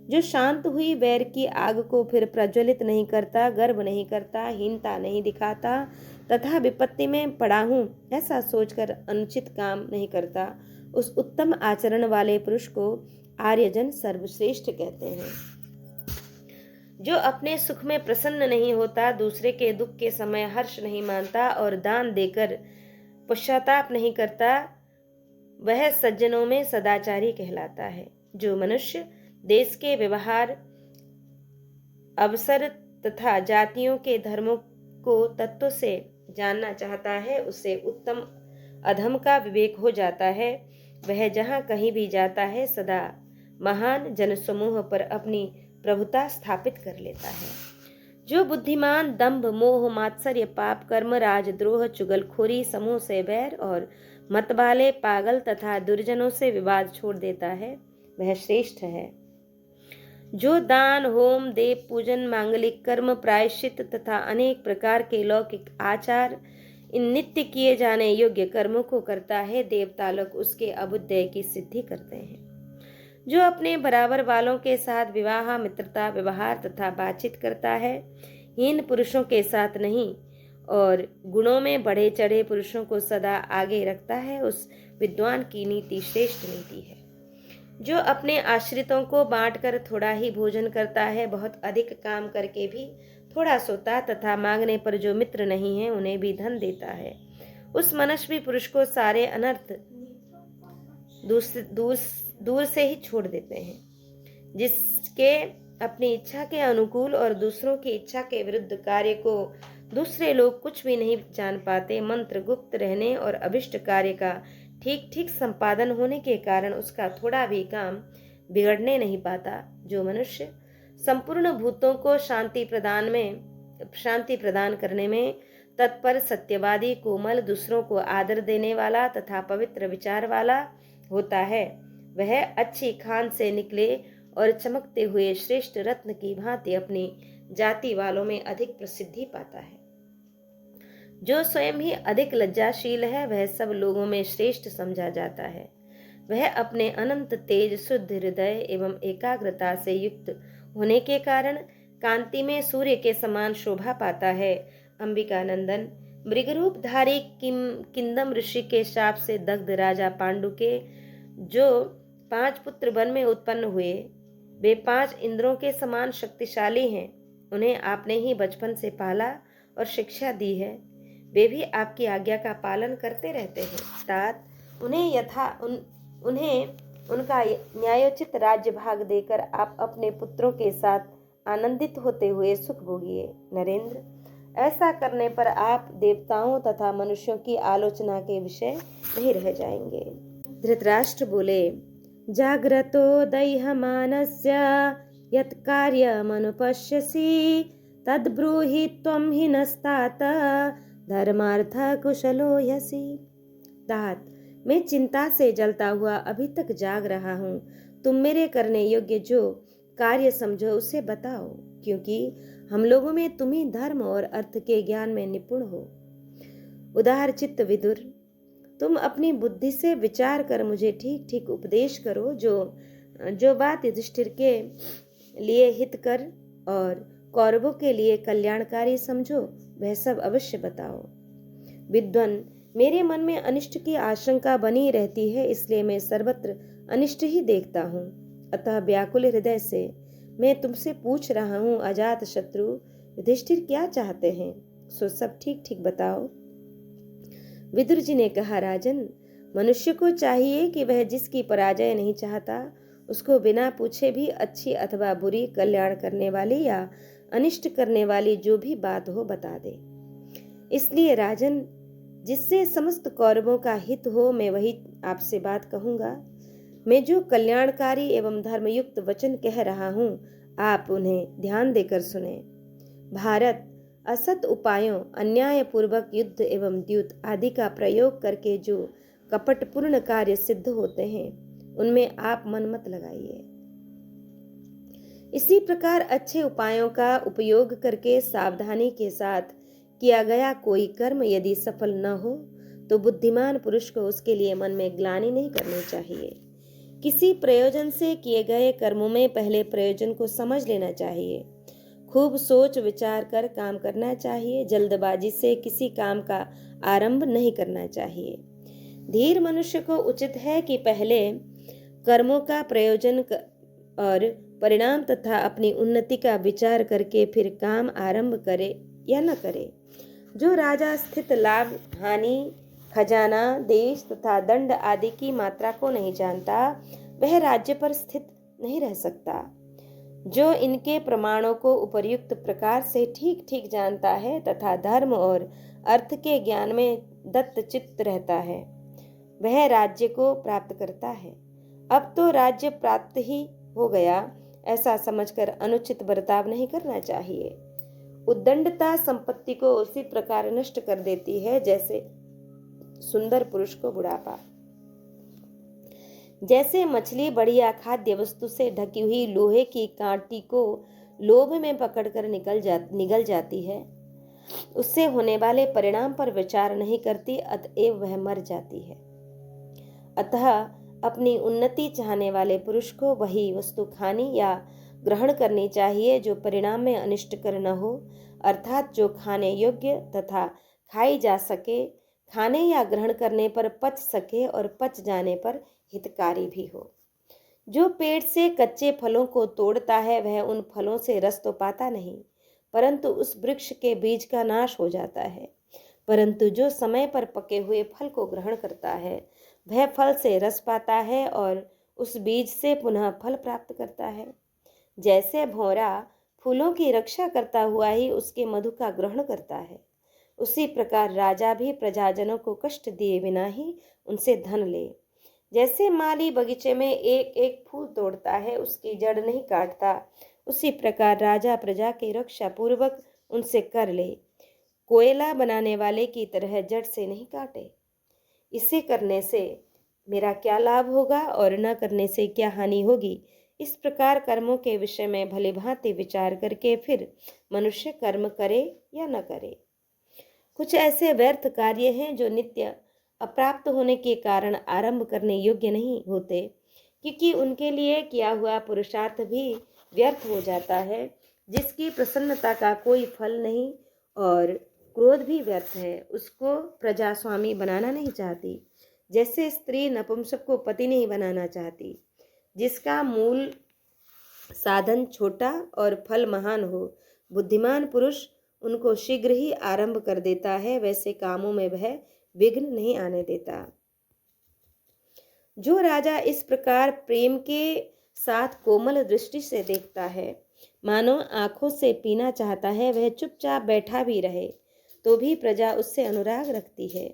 S1: जो शांत हुई वैर की आग को फिर प्रज्वलित नहीं करता, गर्व नहीं करता, हीनता नहीं दिखाता तथा विपत्ति में पड़ा हूं ऐसा सोचकर अनुचित काम नहीं करता, उस उत्तम आचरण वाले पुरुष को आर्यजन सर्वश्रेष्ठ कहते हैं। जो अपने सुख में प्रसन्न नहीं होता, दूसरे के दुख के समय हर्ष नहीं मानता और दान देकर पश्चाताप नहीं करता, वह सज्जनों में सदाचारी कहलाता है। जो मनुष्य देश के व्यवहार, अवसर तथा जातियों के धर्मों को तत्व से जानना चाहता है, उसे उत्तम अधम का विवेक हो जाता है। वह जहाँ कहीं भी जाता है, सदा महान जनसमूह पर अपनी प्रभुता स्थापित कर लेता है। जो बुद्धिमान दंभ, मोह, मात्सर्य, पाप, कर्म, राजद्रोह, चुगलखोरी, समूह से बैर और मतवाले, पागल तथा दुर्जनों से विवाद छोड़ देता है, वह श्रेष्ठ है। जो दान, होम, देव पूजन, मांगलिक कर्म, प्रायश्चित तथा अनेक प्रकार के लौकिक आचार, इन नित्य किए जाने योग्य कर्मों को करता है, देवता लोग उसके अभ्युदय की सिद्धि करते हैं। जो अपने बराबर वालों के साथ विवाह, मित्रता, व्यवहार तथा बातचीत करता है, हीन पुरुषों के साथ नहीं और गुणों में बढ़े चढ़े पुरुषों को सदा आगे रखता है, उस विद्वान की नीति श्रेष्ठ नीति है। जो अपने आश्रितों को बांटकर थोड़ा ही भोजन करता है, बहुत अधिक काम करके भी थोड़ा सोता तथा मांगने पर जो मित्र नहीं है उन्हें भी धन देता है, उस मनस्वी पुरुष को सारे अनर्थ दूर से ही छोड़ देते हैं। जिसके अपनी इच्छा के अनुकूल और दूसरों की इच्छा के विरुद्ध कार्य को दूसरे लोग कुछ भी नहीं जान पाते, मंत्र गुप्त रहने और अभिष्ट कार्य का ठीक ठीक संपादन होने के कारण उसका थोड़ा भी काम बिगड़ने नहीं पाता। जो मनुष्य संपूर्ण भूतों को शांति प्रदान करने में तत्पर, सत्यवादी, कोमल, दूसरों को आदर देने वाला तथा पवित्र विचार वाला होता है, वह अच्छी खान से निकले और चमकते हुए श्रेष्ठ रत्न की भांति अपनी जाति वालों में अधिक प्रसिद्धि पाता है। जो स्वयं ही अधिक लज्जाशील है, वह सब लोगों में श्रेष्ठ समझा जाता है। वह अपने अनंत तेज, शुद्ध हृदय एवं एकाग्रता से युक्त होने के कारण कांति में सूर्य के समान शोभा पाता है। अंबिका नंदन, मृगरूपधारी किंदम ऋषि के शाप से दग्ध राजा पांडु के जो 5 पुत्र वन में उत्पन्न हुए, वे 5 इंद्रों के समान शक्तिशाली हैं। उन्हें आपने ही बचपन से पाला और शिक्षा दी है, वे भी आपकी आज्ञा का पालन करते रहते हैं। तात उन्हें उनका न्यायोचित राज्य भाग देकर आप अपने पुत्रों के साथ आनंदित होते हुए सुख भोगिए। नरेंद्र, ऐसा करने पर आप देवताओं तथा मनुष्यों की आलोचना के विषय नहीं रह जाएंगे। धृतराष्ट्र बोले, जाग्रतो दैहमानस्य यत् कार्यमनुपश्यसि तद्ब्रूहि त्वं हि नस्तात धर्मार्थ कुशलो यसी। तात, मैं चिंता से जलता हुआ अभी तक जाग रहा हूँ। तुम मेरे करने योग्य जो कार्य समझो उसे बताओ, क्योंकि हम लोगों में तुम ही धर्म और अर्थ के ज्ञान में निपुण हो। उदार चित्त विदुर, तुम अपनी बुद्धि से विचार कर मुझे ठीक ठीक उपदेश करो। जो बात युधिष्ठिर के लिए हितकर और कौरवों के लिए कल्याणकारी समझो वह सब अवश्य बताओ। विद्वन, मेरे मन में अनिष्ट की आशंका बनी रहती है, इसलिए मैं सर्वत्र अनिष्ट ही देखता हूँ। अतः व्याकुल हृदय से मैं तुमसे पूछ रहा हूँ, अजात शत्रु युधिष्ठिर क्या चाहते हैं, सो सब ठीक ठीक बताओ। विदुर जी ने कहा, राजन, मनुष्य को चाहिए कि वह जिसकी पराजय नहीं चाहता उसको बिना पूछे भी अच्छी अथवा बुरी, कल्याण करने वाली या अनिष्ट करने वाली जो भी बात हो बता दे। इसलिए राजन, जिससे समस्त कौरवों का हित हो मैं वही आपसे बात कहूंगा। मैं जो कल्याणकारी एवं धर्मयुक्त वचन कह रहा हूँ आप उन्हें ध्यान देकर सुने। भारत असत उपायों, अन्याय पूर्वक युद्ध एवं द्यूत आदि का प्रयोग करके जो कपटपूर्ण कार्य सिद्ध होते हैं उनमें आप मन मत लगाइए। इसी प्रकार अच्छे उपायों का उपयोग करके सावधानी के साथ किया गया कोई कर्म यदि सफल न हो तो बुद्धिमान पुरुष को उसके लिए मन में ग्लानि नहीं करनी चाहिए। किसी प्रयोजन से किए गए कर्मों में पहले प्रयोजन को समझ लेना चाहिए। खूब सोच विचार कर काम करना चाहिए। जल्दबाजी से किसी काम का आरंभ नहीं करना चाहिए। धीर मनुष्य को उचित है कि पहले कर्मों का प्रयोजन और परिणाम तथा अपनी उन्नति का विचार करके फिर काम आरंभ करे या न करे। जो राजा स्थित लाभ, हानि, खजाना, देश तथा दंड आदि की मात्रा को नहीं जानता वह राज्य पर स्थित नहीं रह सकता। जो इनके प्रमाणों को उपर्युक्त प्रकार से ठीक ठीक जानता है तथा धर्म और अर्थ के ज्ञान में दत्तचित्त रहता है वह राज्य को प्राप्त करता है। अब तो राज्य प्राप्त ही हो गया ऐसा समझकर अनुचित बर्ताव नहीं करना चाहिए। उद्दंडता संपत्ति को उसी प्रकार नष्ट कर देती है जैसे सुंदर पुरुष को बुढ़ापा। जैसे मछली बढ़िया खाद्य वस्तु से ढकी हुई लोहे की कांटी को लोभ में पकड़कर निगल जाती है, उससे होने वाले परिणाम पर विचार नहीं करती, अतएव वह मर जाती है। अतः अपनी उन्नति चाहने वाले पुरुष को वही वस्तु खानी या ग्रहण करनी चाहिए जो परिणाम में अनिष्टकर न हो, अर्थात जो खाने योग्य तथा खाई जा सके, खाने या ग्रहण करने पर पच सके और पच जाने पर हितकारी भी हो। जो पेड़ से कच्चे फलों को तोड़ता है वह उन फलों से रस तो पाता नहीं, परंतु उस वृक्ष के बीज का नाश हो जाता है। परंतु जो समय पर पके हुए फल को ग्रहण करता है वह फल से रस पाता है और उस बीज से पुनः फल प्राप्त करता है। जैसे भौरा फूलों की रक्षा करता हुआ ही उसके मधु का ग्रहण करता है, उसी प्रकार राजा भी प्रजाजनों को कष्ट दिए बिना ही उनसे धन ले। जैसे माली बगीचे में एक एक फूल तोड़ता है, उसकी जड़ नहीं काटता, उसी प्रकार राजा प्रजा की रक्षा पूर्वक उनसे कर ले, कोयला बनाने वाले की तरह जड़ से नहीं काटे। इसे करने से मेरा क्या लाभ होगा और न करने से क्या हानि होगी, इस प्रकार कर्मों के विषय में भली भांति विचार करके फिर मनुष्य कर्म करे या न करे। कुछ ऐसे व्यर्थ कार्य हैं जो नित्य अप्राप्त होने के कारण आरंभ करने योग्य नहीं होते, क्योंकि उनके लिए किया हुआ पुरुषार्थ भी व्यर्थ हो जाता है, जिसकी प्रसन्नता का कोई फल नहीं और क्रोध भी व्यर्थ है, उसको प्रजा स्वामी बनाना नहीं चाहती। जैसे स्त्री नपुंसक को पति नहीं बनाना चाहती, जिसका मूल साधन छोटा और फल महान हो। बुद्धिमान पुरुष उनको शीघ्र ही आरंभ कर देता है, वैसे कामों में वह विघ्न नहीं आने देता। जो राजा इस प्रकार प्रेम के साथ कोमल दृष्टि से देखता है, मानो आंखों से पीना चाहता है, वह चुपचाप बैठा भी रहे तो भी प्रजा उससे अनुराग रखती है।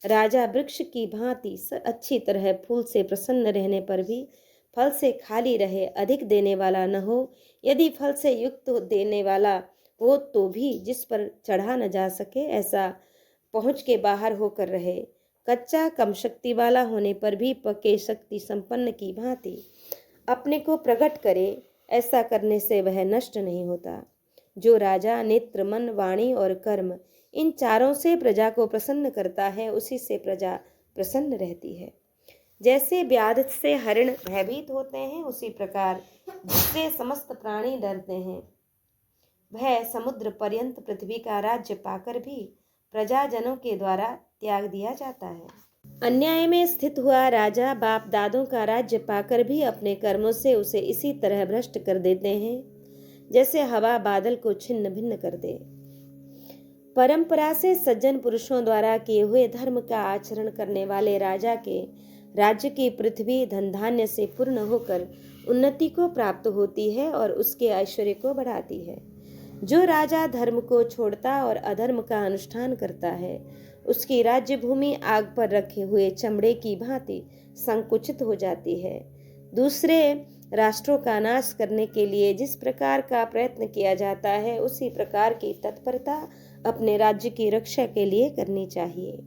S1: राजा वृक्ष की भांति अच्छी तरह फूल से प्रसन्न रहने पर भी फल से खाली रहे, अधिक देने वाला न हो। यदि फल से युक्त देने वाला हो तो भी जिस पर चढ़ा न जा सके, ऐसा पहुंच के बाहर होकर रहे। कच्चा कम शक्ति वाला होने पर भी पक्के शक्ति संपन्न की भांति अपने को प्रकट करे, ऐसा करने से वह नष्ट नहीं होता। जो राजा नेत्र, मन, वाणी और कर्म इन चारों से प्रजा को प्रसन्न करता है, उसी से प्रजा प्रसन्न रहती है। जैसे व्याध से हरिण भयभीत होते हैं, उसी प्रकार जिससे समस्त प्राणी डरते हैं, वह समुद्र पर्यंत पृथ्वी का राज्य पाकर भी प्रजाजनों के द्वारा त्याग दिया जाता है। अन्याय में स्थित हुआ राजा बाप दादों का राज्य पाकर भी अपने कर्मों से उसे इसी तरह भ्रष्ट कर देते हैं जैसे हवा बादल को छिन्न भिन्न कर दे। परंपरा से सज्जन पुरुषों द्वारा किए हुए धर्म का आचरण करने वाले राजा के राज्य की पृथ्वी धन धान्य से पूर्ण होकर उन्नति को प्राप्त होती है और उसके ऐश्वर्य को बढ़ाती है। जो राजा धर्म को छोड़ता और अधर्म का अनुष्ठान करता है, उसकी राज्य भूमि आग पर रखे हुए चमड़े की भांति संकुचित हो जाती है। दूसरे राष्ट्रों का नाश करने के लिए जिस प्रकार का प्रयत्न किया जाता है, उसी प्रकार की तत्परता अपने राज्य की रक्षा के लिए करनी चाहिए।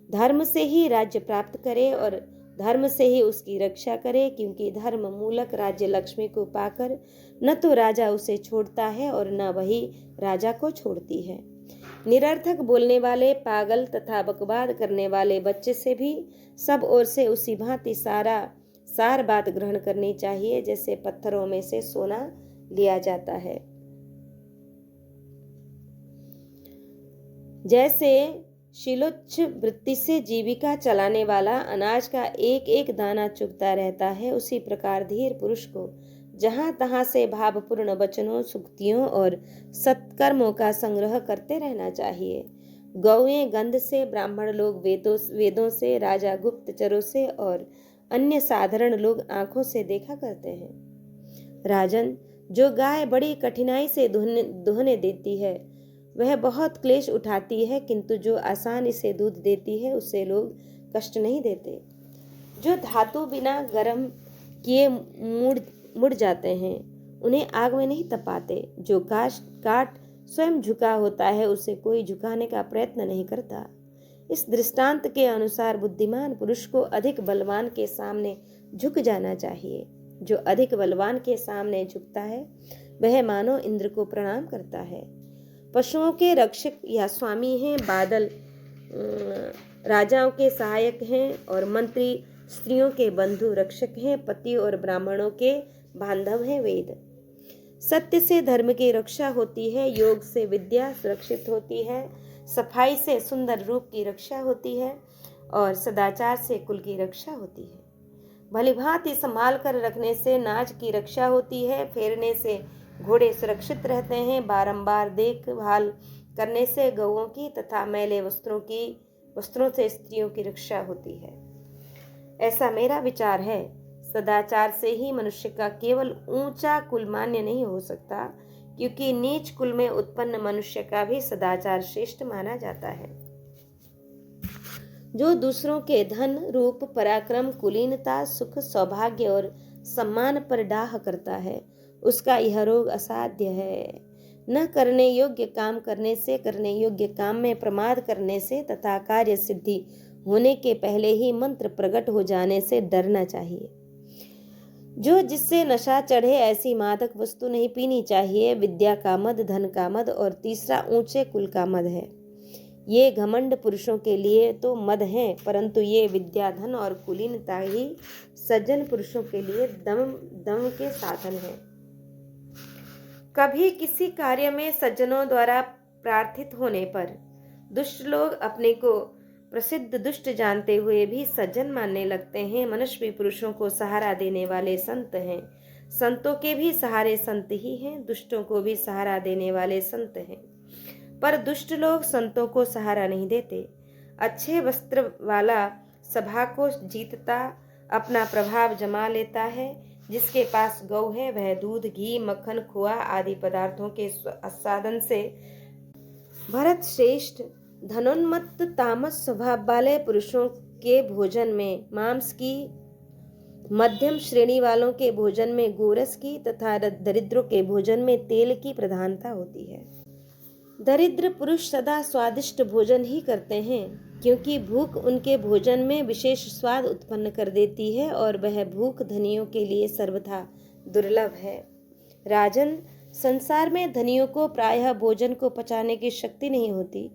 S1: धर्म से ही राज्य प्राप्त करे और धर्म से ही उसकी रक्षा करे, क्योंकि धर्म मूलक राज्य लक्ष्मी को पाकर न तो राजा उसे छोड़ता है और न वही राजा को छोड़ती है। निरर्थक बोलने वाले, पागल तथा बकवाद करने वाले बच्चे से भी सब ओर से उसी भांति सार बात ग्रहण करनी चाहिए, जैसे पत्थरों में से सोना लिया जाता है। जैसे शिलोच्छ वृत्ति से जीविका चलाने वाला अनाज का एक एक दाना चुगता रहता है, उसी प्रकार धीर पुरुष को जहां तहां से भावपूर्ण वचनों, सुक्तियों और सत्कर्मों का संग्रह करते रहना चाहिए। गौएं गंध से, ब्राह्मण लोग वेदों से, राजा गुप्तचरों से और अन्य साधारण लोग आंखों से देखा करते हैं। राजन, जो गाय बड़ी कठिनाई से दुहने देती है, वह बहुत क्लेश उठाती है, किंतु जो आसानी से दूध देती है, उससे लोग कष्ट नहीं देते। जो धातु बिना गर्म किए मुड़ जाते हैं, उन्हें आग में नहीं तपाते। जो काट स्वयं झुका होता है, उसे कोई झुकाने का प्रयत्न नहीं करता। इस दृष्टांत के अनुसार बुद्धिमान पुरुष को अधिक बलवान के सामने झुक जाना चाहिए। जो अधिक बलवान के सामने झुकता है, वह मानो इंद्र को प्रणाम करता है। पशुओं के रक्षक या स्वामी हैं बादल, राजाओं के सहायक हैं और मंत्री, स्त्रियों के बंधु रक्षक हैं पति और ब्राह्मणों के बांधव हैं वेद। सत्य से धर्म की रक्षा होती है, योग से विद्या सुरक्षित होती है, सफाई से सुंदर रूप की रक्षा होती है और सदाचार से कुल की रक्षा होती है। भलीभांति संभाल कर रखने से नाज की रक्षा होती है, फेरने से घोड़े सुरक्षित रहते हैं, बारंबार देखभाल करने से गौओं की तथा मैले वस्त्रों से स्त्रियों की रक्षा होती है। ऐसा मेरा विचार है। सदाचार से ही मनुष्य का केवल ऊंचा कुल मान्य नहीं हो सकता, क्योंकि नीच कुल में उत्पन्न मनुष्य का भी सदाचार श्रेष्ठ माना जाता है। जो दूसरों के धन, रूप, पराक्रम, कुलीनता, सुख, सौभाग्य और सम्मान पर डाह करता है, उसका यह रोग असाध्य है। न करने योग्य काम करने से, करने योग्य काम में प्रमाद करने से तथा कार्य सिद्धि होने के पहले ही मंत्र प्रकट हो जाने से डरना चाहिए। जो जिससे नशा चढ़े ऐसी मादक वस्तु नहीं पीनी चाहिए। विद्या का मद, धन का मद और तीसरा ऊंचे कुल का मद है। ये घमंड पुरुषों के लिए तो मद हैं, परंतु ये विद्या, धन और कुलीनता ही सज्जन पुरुषों के लिए दम के साधन हैं। कभी किसी कार्य में सज्जनों द्वारा प्रार्थित होने पर दुष्ट लोग अपने को प्रसिद्ध दुष्ट जानते हुए भी सज्जन मानने लगते हैं। मनुष्य पुरुषों को सहारा देने वाले संत हैं। संतों के भी सहारे संत ही हैं, दुष्टों को भी सहारा देने वाले संत हैं। पर दुष्ट लोग संतों को सहारा नहीं देते। अच्छे वस्त्र वाला सभा को जीतता, अपना प्रभाव जमा लेता है। जिसके पास गौ है, वह दूध, घी, मक्खन, खोआ आदि पदार्थों के आस्वादन से भरत श्रेष्ठ। धनोन्मत्त तामस स्वभाव वाले पुरुषों के भोजन में मांस की, मध्यम श्रेणी वालों के भोजन में गोरस की तथा दरिद्रों के भोजन में तेल की प्रधानता होती है। दरिद्र पुरुष सदा स्वादिष्ट भोजन ही करते हैं, क्योंकि भूख उनके भोजन में विशेष स्वाद उत्पन्न कर देती है और वह भूख धनियों के लिए सर्वथा दुर्लभ है। राजन, संसार में धनियों को प्रायः भोजन को पचाने की शक्ति नहीं होती,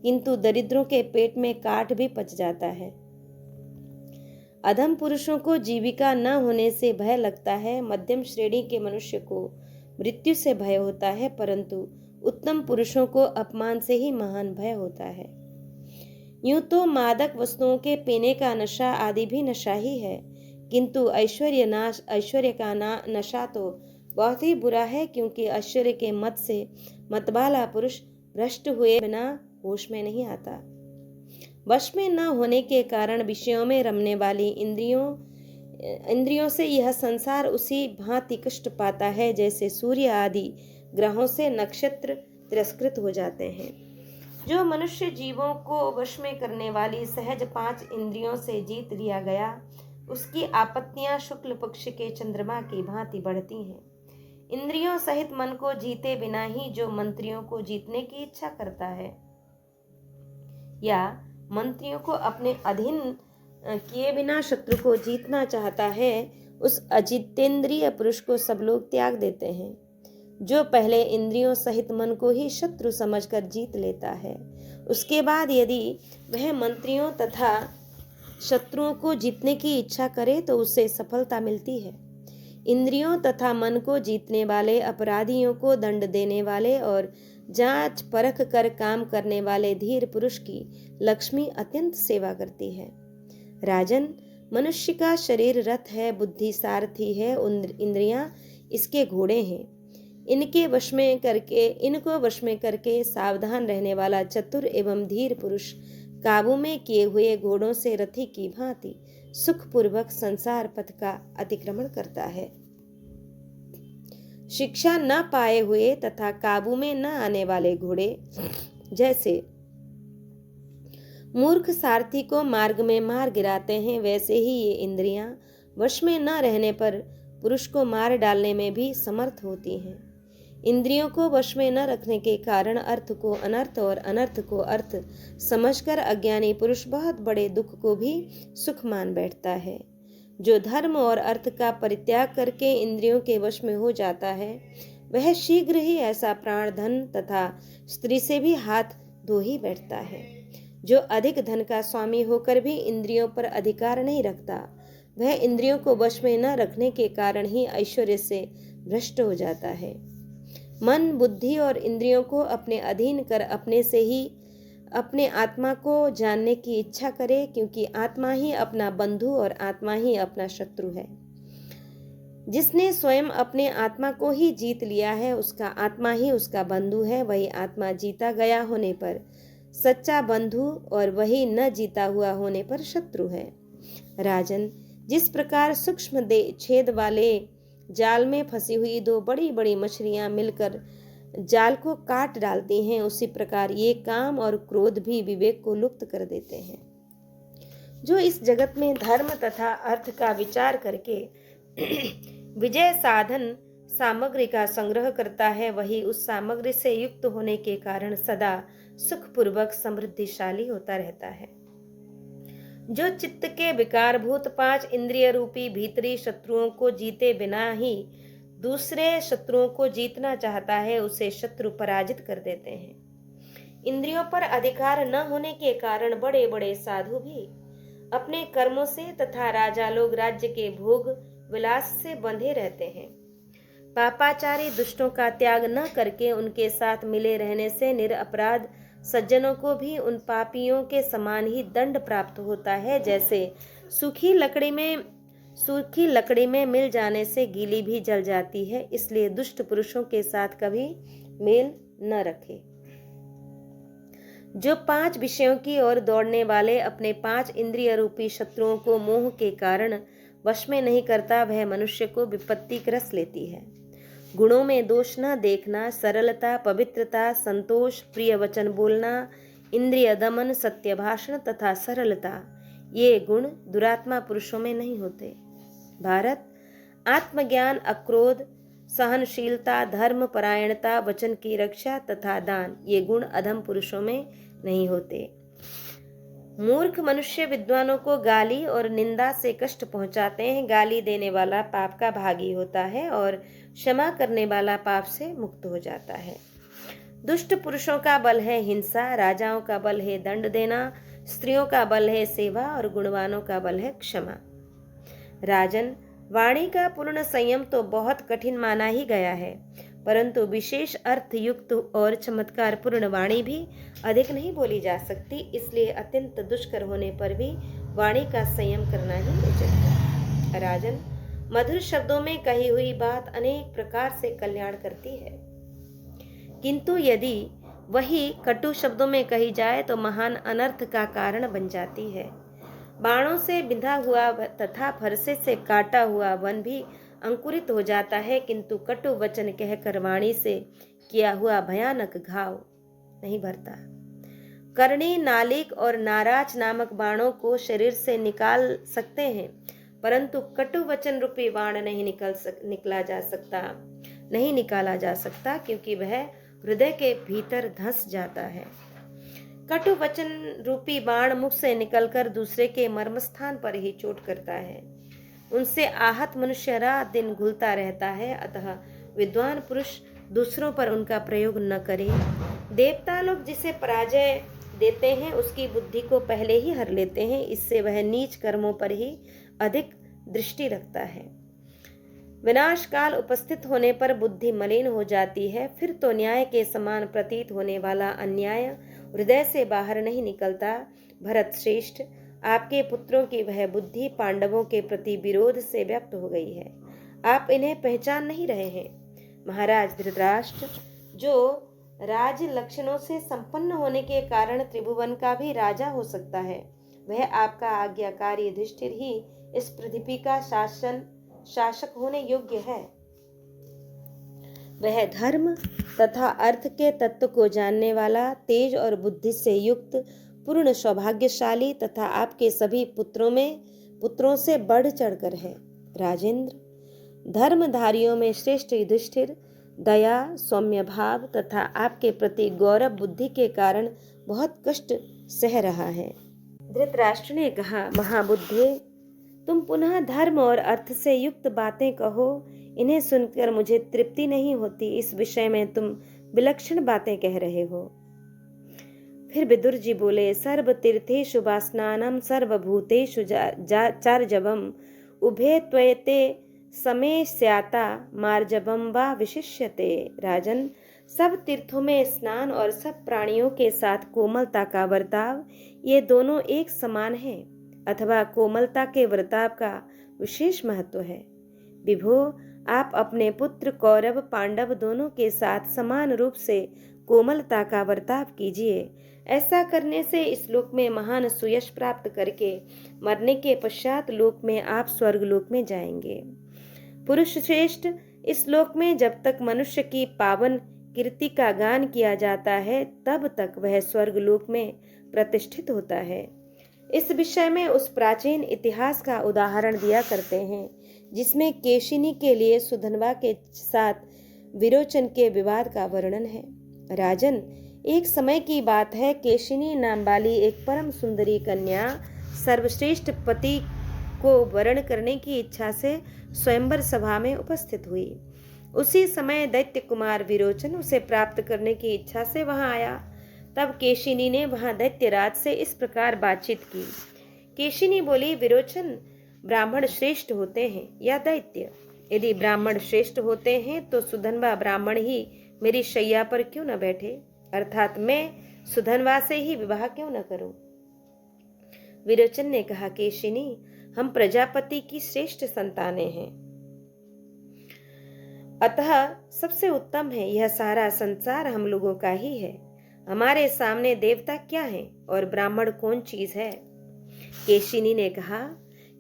S1: किंतु दरिद्रों के पेट में काट भी पच जाता है। अधम पुरुषों को जीविका न होने से भय लगता है, मध्यम श्रेणी के मनुष्य को मृत्यु से भय होता है, परंतु उत्तम पुरुषों को अपमान से ही महान भय होता है। यूं तो मादक वस्तुओं के पीने का नशा आदि भी नशा ही है, किंतु ऐश्वर्य का नशा तो बहुत ही बुरा है, क्योंकि ऐश्वर्य के मत से मतवाला पुरुष भ्रष्ट हुए बिना होश में नहीं आता। वश में न होने के कारण विषयों में रमने वाली इंद्रियों से यह संसार उसी भांति कष्ट पाता है जैसे सूर्य आदि ग्रहों से नक्षत्र तिरस्कृत हो जाते हैं। जो मनुष्य जीवों को वश में करने वाली सहज 5 इंद्रियों से जीत लिया गया, उसकी आपत्तियां शुक्ल पक्ष के चंद्रमा की भांति बढ़ती हैं। इंद्रियों सहित मन को जीते बिना ही जो मंत्रियों को जीतने की इच्छा करता है या मंत्रियों को अपने अधीन किए बिना शत्रु को जीतना चाहता है, उस अजितेंद्रिय पुरुष को सब लोग त्याग देते हैं। जो पहले इंद्रियों सहित मन को ही शत्रु समझकर जीत लेता है, उसके बाद यदि वह मंत्रियों तथा शत्रुओं को जीतने की इच्छा करे तो उसे सफलता मिलती है। इंद्रियों तथा मन को जीतने वाले, अपराधियों को दंड देने वाले और जांच परख कर काम करने वाले धीर पुरुष की लक्ष्मी अत्यंत सेवा करती है। राजन, मनुष्य का शरीर रथ है, बुद्धि सारथी है, इंद्रियां इसके घोड़े हैं। इनको वश में करके सावधान रहने वाला चतुर एवं धीर पुरुष काबू में किए हुए घोड़ों से रथी की भांति सुखपूर्वक संसार पथ का अतिक्रमण करता है। शिक्षा न पाए हुए तथा काबू में न आने वाले घोड़े जैसे मूर्ख सारथी को मार्ग में मार गिराते हैं, वैसे ही ये इंद्रियां वश में न रहने पर पुरुष को मार डालने में भी समर्थ होती हैं। इंद्रियों को वश में न रखने के कारण अर्थ को अनर्थ और अनर्थ को अर्थ समझकर अज्ञानी पुरुष बहुत बड़े दुख को भी सुख मान बैठता है। जो धर्म और अर्थ का परित्याग करके इंद्रियों के वश में हो जाता है, वह शीघ्र ही ऐसा प्राण, धन तथा स्त्री से भी हाथ धो ही बैठता है। जो अधिक धन का स्वामी होकर भी इंद्रियों पर अधिकार नहीं रखता, वह इंद्रियों को वश में न रखने के कारण ही ऐश्वर्य से भ्रष्ट हो जाता है। मन, बुद्धि और इंद्रियों को अपने अधीन कर अपने से ही अपने आत्मा को जानने की इच्छा करे, क्योंकि आत्मा ही अपना बंधु और आत्मा ही अपना शत्रु है। जिसने स्वयं अपने आत्मा को ही जीत लिया है, उसका आत्मा ही उसका बंधु है। वही आत्मा जीता गया होने पर सच्चा बंधु और वही न जीता हुआ होने पर शत्रु है। राजन, जिस प्रकार सूक्ष्म छेद वाले जाल में फंसी हुई 2 बड़ी बड़ी मछलियां मिलकर जाल को काट डालती हैं, उसी प्रकार ये काम और क्रोध भी विवेक को लुप्त कर देते हैं। जो इस जगत में धर्म तथा अर्थ का विचार करके विजय साधन सामग्री का संग्रह करता है, वही उस सामग्री से युक्त होने के कारण सदा सुखपूर्वक समृद्धिशाली होता रहता है। जो चित्त के विकारभूत 5 इंद्रिय रूपी भीतरी शत्रुओं को जीते बिना ही दूसरे शत्रुओं को जीतना चाहता है, उसे शत्रु पराजित कर देते हैं। इंद्रियों पर अधिकार न होने के कारण बड़े बड़े साधु भी अपने कर्मों से तथा राजा लोग राज्य के भोग विलास से बंधे रहते हैं। पापाचारी दुष्टों का त्याग न करके उनके साथ मिले रहने से निरपराध सज्जनों को भी उन पापियों के समान ही दंड प्राप्त होता है, जैसे सूखी लकड़ी में मिल जाने से गीली भी जल जाती है। इसलिए दुष्ट पुरुषों के साथ कभी मेल न रखे। जो 5 विषयों की ओर दौड़ने वाले अपने 5 इंद्रिय रूपी शत्रुओं को मोह के कारण वश में नहीं करता, वह मनुष्य को विपत्ति ग्रस लेती है। गुणों में दोष न देखना, सरलता, पवित्रता, संतोष, प्रिय वचन बोलना, इंद्रिय दमन, सत्य भाषण तथा सरलता, ये गुण दुरात्मा पुरुषों में नहीं होते। भारत, आत्मज्ञान, अक्रोध, सहनशीलता, धर्म परायणता, वचन की रक्षा तथा दान, ये गुण अधम पुरुषों में नहीं होते। मूर्ख मनुष्य विद्वानों को गाली और निंदा से कष्ट पहुंचाते हैं। गाली देने वाला पाप का भागी होता है और क्षमा करने वाला पाप से मुक्त हो जाता है। दुष्ट पुरुषों का बल है हिंसा, राजाओं का बल है दंड देना, स्त्रियों का बल है सेवा और गुणवानों का बल है क्षमा। राजन, वाणी का पूर्ण संयम तो बहुत कठिन माना ही गया है, परंतु विशेष अर्थ युक्त और चमत्कार पूर्ण वाणी भी अधिक नहीं बोली जा सकती। इसलिए अत्यंत दुष्कर होने पर भी वाणी का संयम करना ही उचित है। राजन, मधुर शब्दों में कही हुई बात अनेक प्रकार से कल्याण करती है, किंतु यदि वही कटु शब्दों में कही जाए तो महान अनर्थ का कारण बन जाती है। बाणों से बिंधा हुआ तथा फरसे से काटा हुआ वन भी अंकुरित हो जाता है, किंतु कटु वचन कहकर वाणी से किया हुआ भयानक घाव नहीं भरता। करणी, नालिक और नाराज नामक बाणों को शरीर से निकाल सकते हैं, परंतु कटु वचन रूपी बाण नहीं निकाला जा सकता, क्योंकि वह हृदय के भीतर धंस जाता है। कटु वचन रूपी बाण मुख से निकलकर दूसरे के मर्मस्थान पर ही चोट करता है। उनसे आहत मनुष्य रात दिन घुलता रहता है। अतः विद्वान पुरुष दूसरों पर उनका प्रयोग न करे। देवता लोग जिसे पराजय देते हैं उसकी बुद्धि को पहले ही हर लेते हैं, इससे वह नीच कर्मों पर ही अधिक दृष्टि रखता है। विनाश काल उपस्थित होने पर बुद्धि मलिन हो जाती है, फिर तो न्याय के समान प्रतीत होने वाला अन्याय हृदय से बाहर नहीं निकलता। भरत श्रेष्ठ, आपके पुत्रों की वह बुद्धि पांडवों के प्रति विरोध से व्यक्त हो गई है। आप इन्हें पहचान नहीं रहे हैं। महाराज धृतराष्ट्र, जो राज लक्षणों से संपन्न होने के कारण त्रिभुवन का भी राजा हो सकता है, वह आपका आज्ञाकारी युधिष्ठिर ही इस पृथ्वी का शासक होने योग्य है। वह धर्म तथा अर्थ के तत्व को जानने वाला, तेज और बुद्धि से युक्त, पूर्ण सौभाग्यशाली तथा आपके सभी पुत्रों से बढ़ चढ़कर है। राजेंद्र, धर्मधारियों में श्रेष्ठ युधिष्ठिर दया, सौम्य भाव तथा आपके प्रति गौरव बुद्धि के कारण बहुत कष्ट सह रहा है। धृतराष्ट्र ने कहा, महाबुद्धे, तुम पुनः धर्म और अर्थ से युक्त बातें कहो। इन्हें सुनकर मुझे तृप्ति नहीं होती। इस विषय में तुम विलक्षण बातें कह रहे हो। फिर विदुर जी बोले, सर्व तीर्थेषु वासनानां सर्वभूतेषु चार्जवम् उभे त्वयते समे स्याता मार्जवम वा विशिष्यते। राजन, सब तीर्थों में स्नान और सब प्राणियों के साथ कोमलता का बर्ताव, ये दोनों एक समान हैं, अथवा कोमलता के बर्ताव का विशेष महत्व है। विभो, आप अपने पुत्र कौरव पांडव दोनों के साथ समान रूप से कोमलता का बर्ताव कीजिए। ऐसा करने से इस लोक में महान सुयश प्राप्त करके मरने के पश्चात लोक में आप स्वर्ग लोक में जाएंगे। पुरुष श्रेष्ठ, इस लोक में जब तक मनुष्य की पावन कीर्ति का गान किया जाता है, तब तक वह स्वर्ग लोक में प्रतिष्ठित होता है। इस विषय में उस प्राचीन इतिहास का उदाहरण दिया करते हैं, जिसमें केशिनी के लिए सुधनवा के साथ विरोचन के विवाद का वर्णन है। राजन, एक समय की बात है, केशिनी नाम वाली एक परम सुंदरी कन्या सर्वश्रेष्ठ पति को वरण करने की इच्छा से स्वयंवर सभा में उपस्थित हुई। उसी समय दैत्य कुमार विरोचन उसे प्राप्त करने की इच्छा से वहां आया। तब केशिनी ने वहां दैत्यराज से इस प्रकार बातचीत की। केशिनी बोली, विरोचन ब्राह्मण श्रेष्ठ होते हैं या दैत्य? यदि ब्राह्मण श्रेष्ठ होते हैं तो सुधनवा ब्राह्मण ही मेरी शैया पर क्यों न बैठे, अर्थात मैं सुधनवा से ही विवाह क्यों न करूं? विरोचन ने कहा, केशिनी, हम प्रजापति की श्रेष्ठ संतानें हैं, अतः सबसे उत्तम है यह सारा संसार हम लोगों का ही है। हमारे सामने देवता क्या है और ब्राह्मण कौन चीज है? केशिनी ने कहा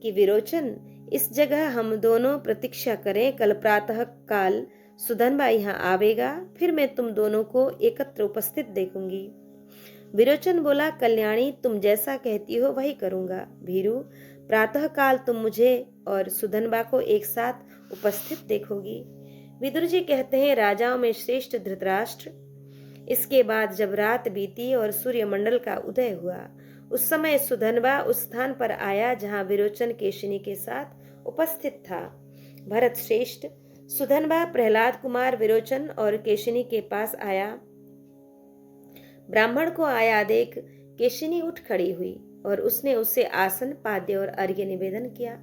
S1: कि विरोचन, इस जगह हम दोनों प्रतीक्षा करें। कल प्रातः काल सुधनवा यहाँ आवेगा, फिर मैं तुम दोनों को एकत्र उपस्थित देखूंगी। विरोचन बोला, कल्याणी, तुम जैसा कहती हो वही करूंगा। भीरु, प्रातः काल तुम मुझे और सुधनवा को एक साथ उपस्थित देखोगी। विदुर जी कहते हैं, राजाओं में श्रेष्ठ धृतराष्ट्र। इसके बाद जब रात बीती और सूर्यमंडल का उदय हुआ, उस समय सुधनवा उस स्थान पर आया जहां विरोचन केशिनी के साथ उपस्थित था। भरत श्रेष्ठ, सुधनवा प्रहलाद कुमार विरोचन और केशिनी के पास आया। ब्राह्मण को आया देख केशिनी उठ खड़ी हुई और उसने उसे आसन, पाद्य और अर्घ्य निवेदन किया।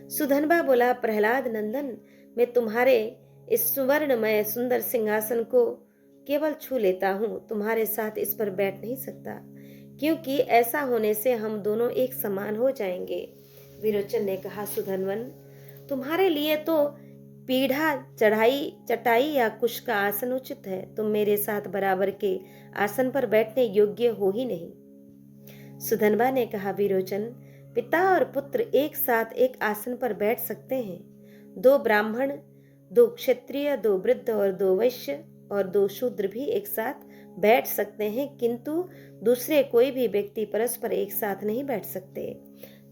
S1: सुधनवा बोला, प्रहलाद नंदन, मैं तुम्हारे इस सुवर्णमय सुंदर सिंहासन को केवल छू लेता हूँ, तुम्हारे साथ इस पर बैठ नहीं सकता, क्योंकि ऐसा होने से हम दोनों एक समान हो जाएंगे। विरोचन ने कहा, सुधनवन, तुम्हारे लिए तो पीढ़ा, चटाई या कुश का आसन उचित है। तुम मेरे साथ बराबर के आसन पर बैठने योग्य हो ही नहीं। सुधनवा ने कहा, विरोचन, पिता और पुत्र एक साथ एक आसन पर बैठ सकते हैं। 2 ब्राह्मण, 2 क्षत्रिय, 2 वृद्ध और 2 वैश्य और 2 शूद्र भी एक साथ बैठ सकते हैं, किंतु दूसरे कोई भी व्यक्ति परस्पर एक साथ नहीं बैठ सकते।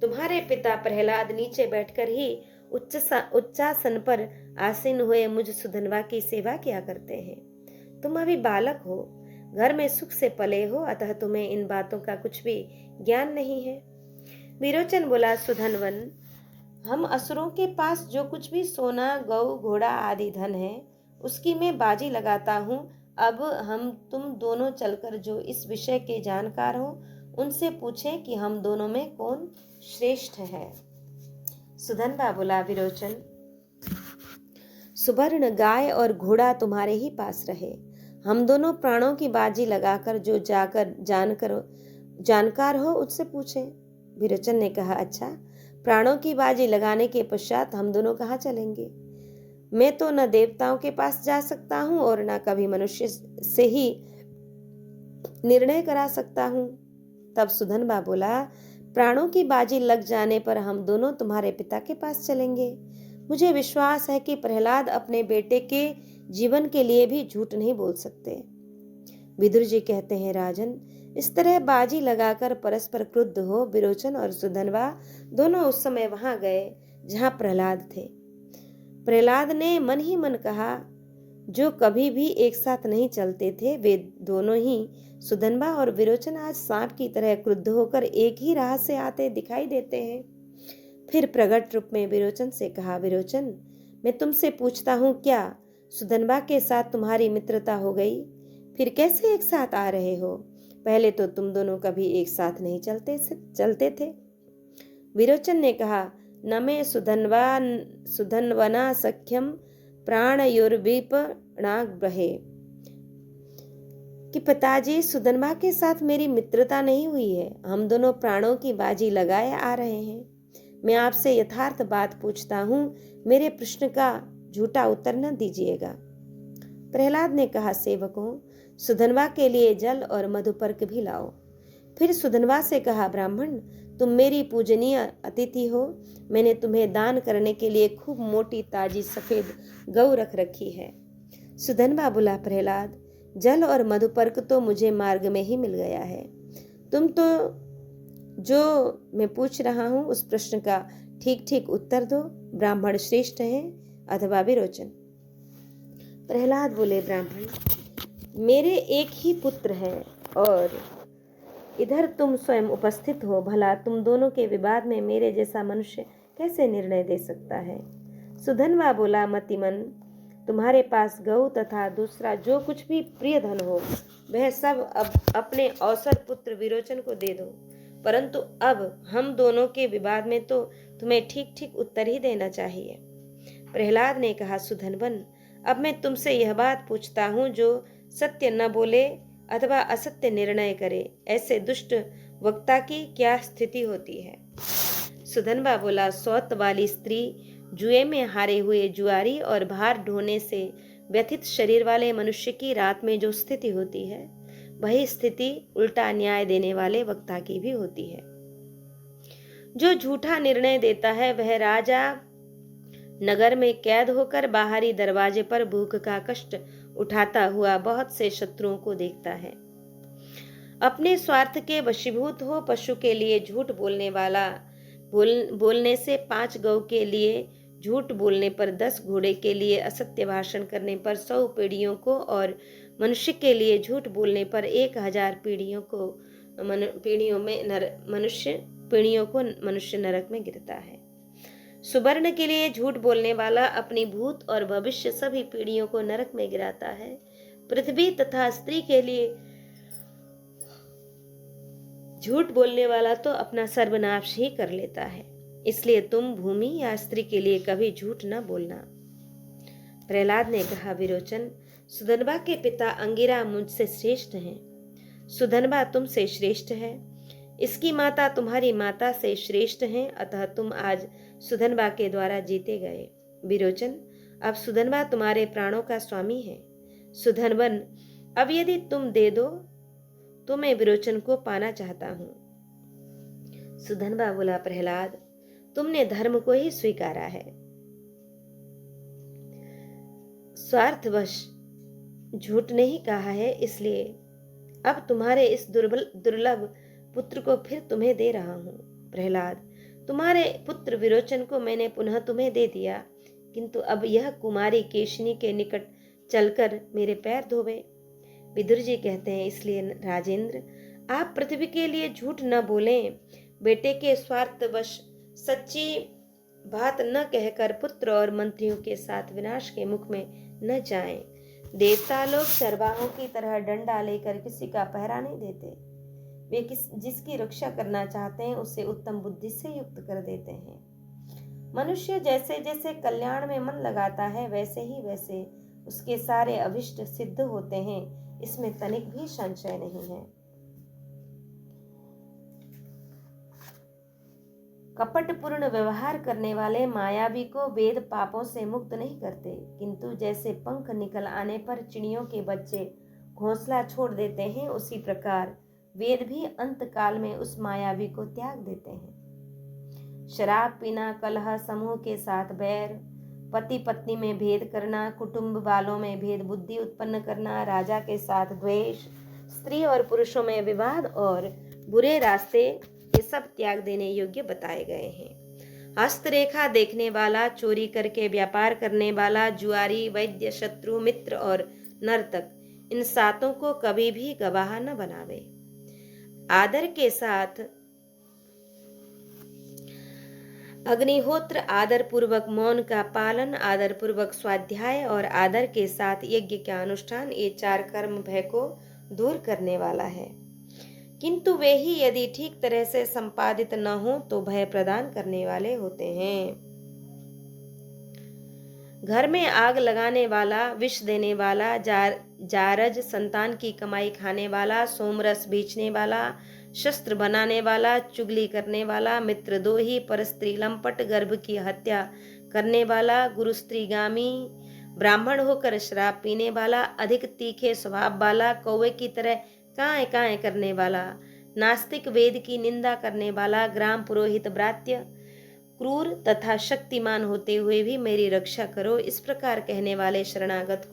S1: तुम्हारे पिता प्रहलाद नीचे बैठकर ही उच्चासन पर आसीन हुए मुझ सुधनवा की सेवा किया करते हैं। तुम अभी बालक हो, घर में सुख से पले हो, अतः तुम्हें इन बातों का कुछ भी ज्ञान नहीं है। विरोचन बोला, सुधनवन, हम असुरों के पास जो कुछ भी सोना, गौ, घोड़ा आदि धन है, उसकी मैं बाजी लगाता हूँ। अब हम तुम दोनों चलकर जो इस विषय के जानकार हो, उनसे पूछें कि हम दोनों में कौन श्रेष्ठ है। सुधनवा बोला, विरोचन, सुवर्ण गाय और घोड़ा तुम्हारे ही पास रहे। हम दोनों प्राणों की बाजी लगाकर जो जानकार हो उससे पूछें। विरोचन ने कहा, अच्छा, प्राणों की बाजी लगाने के पश्चात हम दोनों कहाँ चलेंगे? मैं तो न देवताओं के पास जा सकता हूँ और न कभी मनुष्य से ही निर्णय करा सकता हूँ। तब सुधनवा बोला, प्राणों की बाजी लग जाने पर हम दोनों तुम्हारे पिता के पास चलेंगे। मुझे विश्वास है कि प्रहलाद अपने बेटे के जीवन के लिए भी झूठ नहीं बोल सकते। विदुर जी कहते हैं, राजन, इस तरह बाजी लगाकर परस्पर क्रुद्ध हो विरोचन और सुधनवा दोनों उस समय वहां गए जहां प्रहलाद थे। प्रहलाद ने मन ही मन कहा, जो कभी भी एक साथ नहीं चलते थे, वे दोनों ही सुधनवा और विरोचन आज सांप की तरह क्रुद्ध होकर एक ही राह से आते दिखाई देते हैं। फिर प्रकट रूप में विरोचन से कहा, विरोचन, मैं तुमसे पूछता हूँ, क्या सुधनवा के साथ तुम्हारी मित्रता हो गई? फिर कैसे एक साथ आ रहे हो? पहले तो तुम दोनों कभी एक साथ नहीं चलते थे। विरोचन ने कहा, न में सुधन्वना सख्यम प्राणयोर्विपणाग्रहे, कि पिताजी, सुधनवा के साथ मेरी मित्रता नहीं हुई है। हम दोनों प्राणों की बाजी लगाए आ रहे हैं। मैं आपसे यथार्थ बात पूछता हूँ, मेरे प्रश्न का झूठा उत्तर न दीजिएगा। प्रहलाद ने कहा, सेवकों, सुधनवा के लिए जल और मधुपर्क भी लाओ। फिर सुधनवा से कहा, ब्राह्मण, तुम मेरी पूजनीय अतिथि हो। मैंने तुम्हें दान करने के लिए खूब मोटी ताजी सफेद गौ रख रखी है। सुधनवा बोला, प्रहलाद, जल और मधुपर्क तो मुझे मार्ग में ही मिल गया है। तुम तो जो मैं पूछ रहा हूँ उस प्रश्न का ठीक ठीक उत्तर दो। ब्राह्मण श्रेष्ठ हैं अथवा विरोचन? प्रहलाद बोले, ब्राह्मण, मेरे एक ही पुत्र है और इधर तुम स्वयं उपस्थित हो। भला तुम दोनों के विवाद में मेरे जैसा मनुष्य कैसे निर्णय दे सकता है? सुधनवा बोला, मतिमन, तुम्हारे पास गौ तथा दूसरा जो कुछ भी प्रिय धन हो वह सब अब अपने अवसर पुत्र विरोचन को दे दो, परंतु अब हम दोनों के विवाद में तो तुम्हें ठीक ठीक उत्तर ही देना चाहिए। प्रहलाद ने कहा, सुधनवन, अब मैं तुमसे यह बात पूछता हूँ, जो सत्य न बोले अथवा असत्य निर्णय करे, ऐसे दुष्ट वक्ता की क्या स्थिति होती है? सुधनवा बोला, सौत वाली स्त्री, जुए में हारे हुए जुआरी और भार ढोने से व्यथित शरीर वाले मनुष्य की रात में जो स्थिति होती है, वही स्थिति उल्टा न्याय देने वाले वक्ता की भी होती है। जो झूठा निर्णय देता है वह राजा नगर में कैद होकर बाहरी दरवाजे पर भूख का कष्ट उठाता हुआ बहुत से शत्रुओं को देखता है। अपने स्वार्थ के वशीभूत हो पशु के लिए झूठ बोलने से 5 गौ के लिए झूठ बोलने पर 10 घोड़े के लिए, असत्य भाषण करने पर 100 पीढ़ियों को, और मनुष्य के लिए झूठ बोलने पर 1000 पीढ़ियों को मनुष्य नरक में गिरता है। सुवर्ण के लिए झूठ बोलने वाला अपनी भूत और भविष्य सभी पीढ़ियों को नरक में गिराता है। पृथ्वी तथा स्त्री के लिए झूठ बोलने वाला तो अपना सर्वनाश ही कर लेता है। इसलिए तुम भूमि या स्त्री के लिए कभी झूठ न बोलना। प्रहलाद ने कहा, विरोचन, सुधनबा के पिता अंगिरा मुझसे श्रेष्ठ हैं। सुधनबा तुमसे श्रेष्ठ है, इसकी माता तुम्हारी माता से श्रेष्ठ हैं, अतः तुम आज सुधनबा के द्वारा जीते गए। विरोचन, अब सुधनबा तुम्हारे प्राणों का स्वामी है। सुधनवन, अब यदि तुम दे दो तो मैं विरोचन को पाना चाहता हूं। सुधनबा बोला, प्रहलाद, तुमने धर्म को ही स्वीकारा है, स्वार्थवश झूठ नहीं कहा है, इसलिए अब तुम्हारे इस दुर्लभ पुत्र को फिर तुम्हें दे रहा हूं। प्रहलाद, तुम्हारे पुत्र विरोचन को मैंने पुनः तुम्हें दे दिया, किंतु अब यह कुमारी केशिनी के निकट चलकर मेरे पैर धोवे। विदुर जी कहते हैं, इसलिए राजेंद्र, आप पृथ्वी के लिए झूठ न बोलें। बेटे के स्वार्थवश सच्ची बात न कहकर पुत्र और मंत्रियों के साथ विनाश के मुख में न जाएं। देवता लोग चरवाहों की तरह डंडा लेकर किसी का पहरा नहीं देते। वे जिसकी रक्षा करना चाहते हैं उसे उत्तम बुद्धि से युक्त कर देते हैं। मनुष्य जैसे जैसे कल्याण में मन लगाता है वैसे ही वैसे उसके सारे अभिष्ट सिद्ध होते हैं, इसमें तनिक भी संशय नहीं है। कपटपूर्ण व्यवहार करने वाले मायावी को वेद पापों से मुक्त नहीं करते, किंतु जैसे पंख निकल आने पर चिड़ियों के बच्चे घोंसला छोड़ देते हैं, उसी प्रकार वेद भी अंत काल में उस मायावी को त्याग देते हैं। शराब पीना, कलह, समूह के साथ बैर, पति पत्नी में भेद करना, कुटुंब वालों में भेद बुद्धि उत्पन्न करना, राजा के साथ द्वेष, स्त्री और पुरुषों में विवाद और बुरे रास्ते, ये सब त्याग देने योग्य बताए गए हैं। हस्तरेखा देखने वाला, चोरी करके व्यापार करने वाला, जुआरी, वैद्य, शत्रु, मित्र और नर्तक, इन सातों को कभी भी गवाह न बनावे। आदर के साथ अग्निहोत्र, आदर पूर्वक मौन का पालन, आदर पूर्वक स्वाध्याय और आदर के साथ यज्ञ का अनुष्ठान, ये 4 कर्म भय को दूर करने वाला है। किंतु वे ही यदि ठीक तरह से संपादित न हो तो भय प्रदान करने वाले होते हैं। घर में आग लगाने वाला, विष देने वाला, जारज, संतान की कमाई खाने वाला, सोमरस बेचने वाला, शस्त्र बनाने वाला, चुगली करने वाला, मित्रद्रोही, परस्त्री लंपट, गर्भ की हत्या करने वाला, गुरु स्त्रीगामी, ब्राह्मण होकर शराब पीने वाला, अधिक तीखे स्वभाव वाला, कौवे की तरह काएं काएं करने वाला, नास्तिक, वेद की निंदा करने वाला, ग्राम पुरोहित, भ्रात्य, क्रूर तथा शक्तिमान होते हुए भी मेरी रक्षा करो, इस प्रकार कहने वाले शरणागत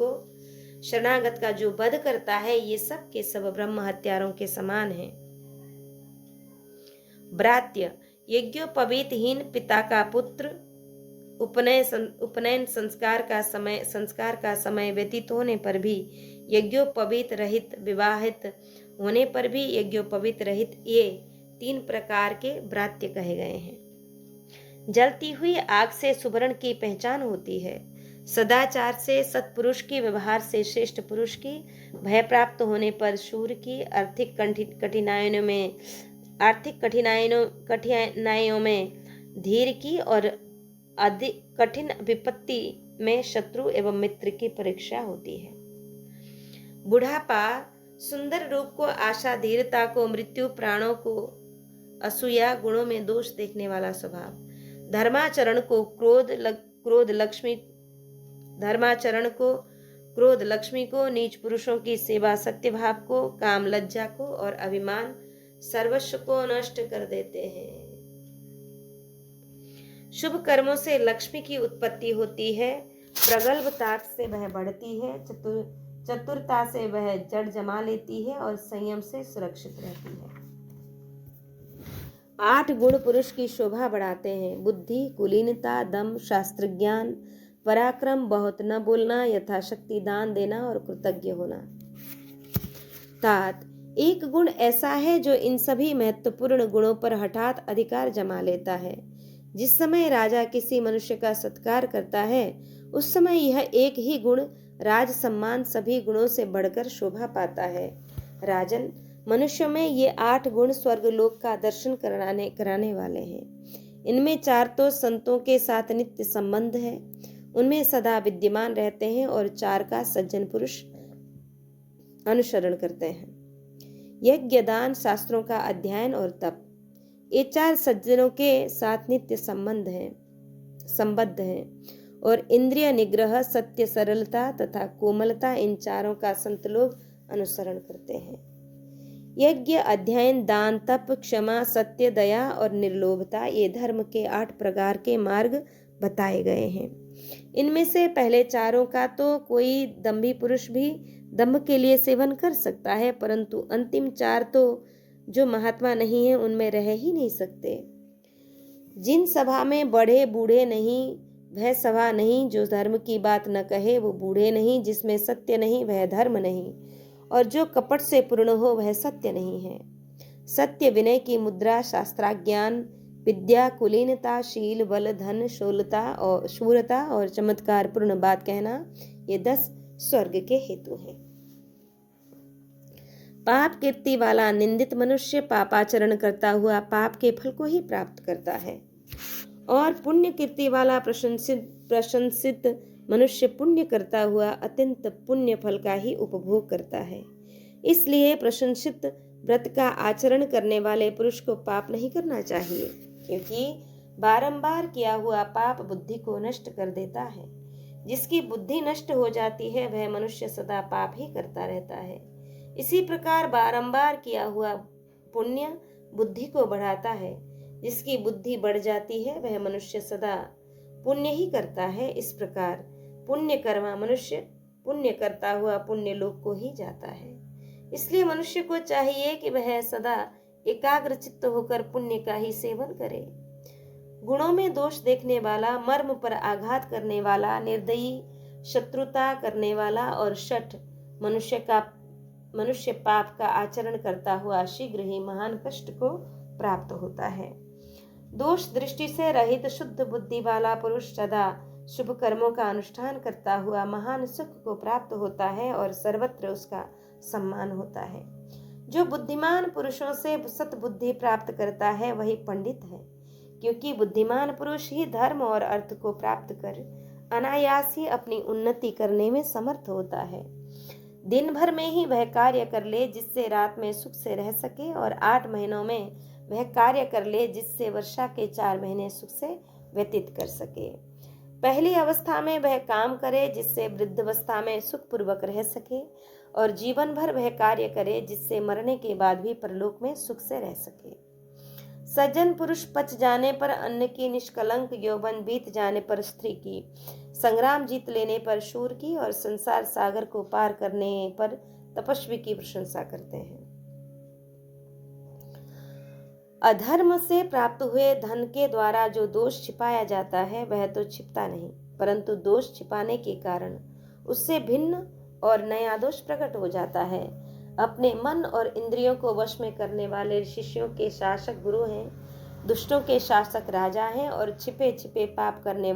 S1: का जो वध करता है, ये सब के सब ब्रह्म हत्यारों के समान हैं। भ्रात्य, यज्ञोपवीतहीन, पिता का पुत्र, उपनयन संस्कार का समय व्यतीत होने पर भी यज्ञोपवीत रहित, विवाहित होने पर भी यज्ञोपवीत रहित, ये 3 प्रकार के भ्रात्य कहे गए हैं। जलती हुई आग से सुवर्ण की पहचान होती है। सदाचार से, सत्पुरुष की, व्यवहार से श्रेष्ठ पुरुष की, भय प्राप्त होने पर शूर की, आर्थिक कठिनाइयों में धीर की और अधिक कठिन विपत्ति में शत्रु एवं मित्र की परीक्षा होती है। बुढ़ापा, सुंदर रूप को आशा, धीरता को मृत्यु, प्राणों को असूया, गुणों में दोष देखने वाला स्वभाव, धर्माचरण को क्रोध लक्ष्मी को, नीच पुरुषों की सेवा सत्यभाव को, काम लज्जा को और अभिमान सर्वस्व को नष्ट कर देते हैं। शुभ कर्मों से लक्ष्मी की उत्पत्ति होती है, प्रगल्भता से वह बढ़ती है, चतुरता से वह जड़ जमा लेती है और संयम से सुरक्षित रहती है। 8 गुण पुरुष की शोभा बढ़ाते हैं। बुद्धि, कुलीनता, दम, शास्त्र ज्ञान, पराक्रम, बहुत न बोलना, यथाशक्ति दान देना और कृतज्ञ होना। तात, एक गुण ऐसा है जो इन सभी महत्वपूर्ण गुणों पर हठात अधिकार जमा लेता है। जिस समय राजा किसी मनुष्य का सत्कार करता है, उस समय यह एक ही गुण राज सम्मान सभी गुणों से बढ़कर शोभा पाता है। राजन, मनुष्य में ये 8 गुण स्वर्गलोक का दर्शन कराने वाले हैं। इनमें 4 तो संतों के साथ नित्य संबंध है, उनमें सदा विद्यमान रहते हैं, और 4 का सज्जन पुरुष अनुसरण करते हैं। यज्ञ, दान, शास्त्रों का अध्ययन और तप, ये 4 सज्जनों के साथ नित्य संबद्ध हैं, और इंद्रिय निग्रह, सत्य, सरलता तथा कोमलता, इन 4 का संत लोग अनुसरण करते हैं। यज्ञ, अध्ययन, दान, तप, क्षमा, सत्य, दया और निर्लोभता, ये धर्म के 8 प्रकार के मार्ग बताए गए हैं। इनमें से पहले 4 का तो कोई दंभी पुरुष भी दम्भ के लिए सेवन कर सकता है, परंतु अंतिम 4 तो जो महात्मा नहीं है उनमें रह ही नहीं सकते। जिन सभा में बड़े बूढ़े नहीं, वह सभा नहीं। जो धर्म की बात न कहे वो बूढ़े नहीं। जिसमें सत्य नहीं वह धर्म नहीं, और जो कपट से पूर्ण हो वह सत्य नहीं है। सत्य, विनय की मुद्रा, शास्त्राज्ञान, विद्या, कुलीनता, शील, बल, धन, शूरता और चमत्कार पूर्ण बात कहना, ये 10 स्वर्ग के हेतु हैं। पाप कीर्ति वाला निंदित मनुष्य पापाचरण करता हुआ पाप के फल को ही प्राप्त करता है, और पुण्य कीर्ति वाला प्रशंसित मनुष्य पुण्य करता हुआ अत्यंत पुण्य फल का ही उपभोग करता है। इसलिए प्रशंसित व्रत का आचरण करने वाले पुरुष को पाप नहीं करना चाहिए, क्योंकि बारंबार किया हुआ पाप बुद्धि को नष्ट कर देता है। जिसकी बुद्धि नष्ट हो जाती है वह मनुष्य सदा पाप ही करता रहता है। इसी प्रकार बारंबार किया हुआ पुण्य बुद्धि को बढ़ाता है। जिसकी बुद्धि बढ़ जाती है वह मनुष्य सदा पुण्य ही करता है। इस प्रकार पुण्य कर्मा मनुष्य पुण्य करता हुआ पुण्य लोक को ही जाता है। इसलिए मनुष्य को चाहिए कि वह सदा एकाग्र चित्त होकर पुण्य का ही सेवन करे। गुणों में दोष देखने वाला, मर्म पर आघात करने वाला, निर्दयी, शत्रुता करने वाला और शठ मनुष्य पाप का आचरण करता हुआ शीघ्र ही महान कष्ट को प्राप्त होता है। दोष दृष्टि से रहित शुद्ध बुद्धि वाला पुरुष सदा शुभ कर्मों का अनुष्ठान करता हुआ महान सुख को प्राप्त होता है, और सर्वत्र उसका सम्मान होता है। जो बुद्धिमान पुरुषों से सतबुद्धि प्राप्त करता है वही पंडित है, क्योंकि बुद्धिमान पुरुष ही धर्म और अर्थ को प्राप्त कर अनायास ही अपनी उन्नति करने में समर्थ होता है। दिन भर में ही वह कार्य कर ले जिससे रात में सुख से रह सके, और 8 महीनों में वह कार्य कर ले जिससे वर्षा के 4 महीने सुख से व्यतीत कर सके। पहली अवस्था में वह काम करे जिससे वृद्धावस्था में सुखपूर्वक रह सके, और जीवन भर वह कार्य करे जिससे मरने के बाद भी परलोक में सुख से रह सके। सज्जन पुरुष पच जाने पर अन्न की, निष्कलंक यौवन बीत जाने पर स्त्री की, संग्राम जीत लेने पर शूर की, और संसार सागर को पार करने पर तपस्वी की प्रशंसा करते हैं। अधर्म से प्राप्त हुए धन के द्वारा जो दोष छिपाया जाता है वह तो छिपता नहीं, परंतु दोष छिपाने के कारण उससे भिन्न और नया दोष प्रकट हो जाता है। अपने मन और इंद्रियों को वश में करने वाले शिष्यों के शासक गुरु हैं, दुष्टों के शासक राजा हैं, और छिपे छिपे पाप करने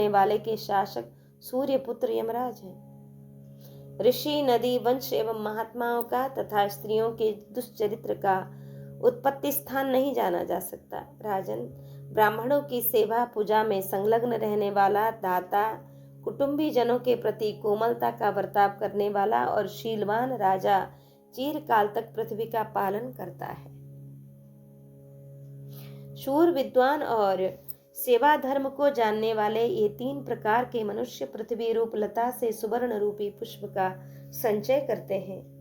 S1: वाले के शासक सूर्य पुत्र यमराज हैं। ऋषि, नदी, वंश एवं महात्माओं का तथा स्त्रियों के दुष्चरित्र का उत्पत्ति स्थान नहीं जाना जा सकता। राजन, ब्राह्मणों की सेवा पूजा में संलग्न रहने वाला, दाता, कुटुंबी जनों के प्रति कोमलता का बर्ताव करने वाला और शीलवान राजा चिरकाल तक पृथ्वी का पालन करता है। शूर, विद्वान और सेवा धर्म को जानने वाले ये 3 प्रकार के मनुष्य पृथ्वी रूप लता से सुवर्ण रूपी पुष्प का संचय करते हैं।